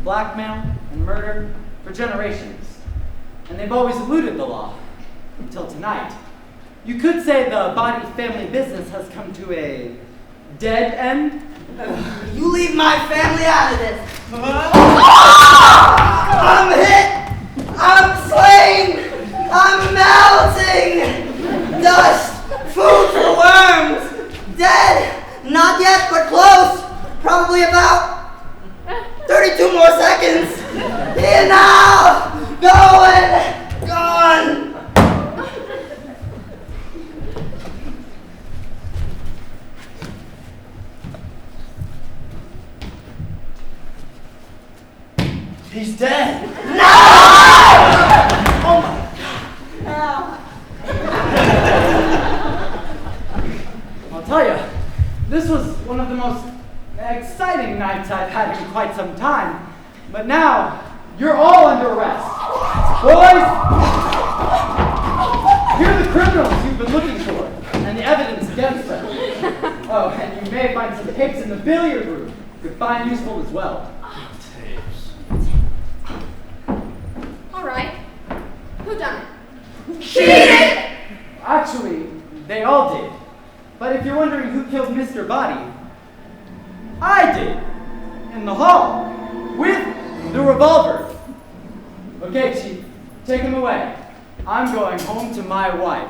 [SPEAKER 6] blackmail, and murder for generations. And they've always eluded the law, until tonight. You could say the Body family business has come to a dead end.
[SPEAKER 2] You leave my family out of this. I'm hit. I'm slain. I'm melting. Dust. Food for worms. Dead. Not yet, but close. Probably about 32 more seconds. Here now. Going. Gone.
[SPEAKER 5] He's dead.
[SPEAKER 2] No! Oh my God.
[SPEAKER 6] I'll tell you, this was one of the most exciting nights I've had in quite some time. But now, you're all under arrest. Boys, here are the criminals you've been looking for, and the evidence against them. Oh, and you may find some tapes in the billiard room you could find useful as well.
[SPEAKER 7] All right. Who done it?
[SPEAKER 6] She did! Actually, they all did. But if you're wondering who killed Mr. Body, I did. In the hall. With the revolver. Okay, Chief. Take him away. I'm going home to my wife.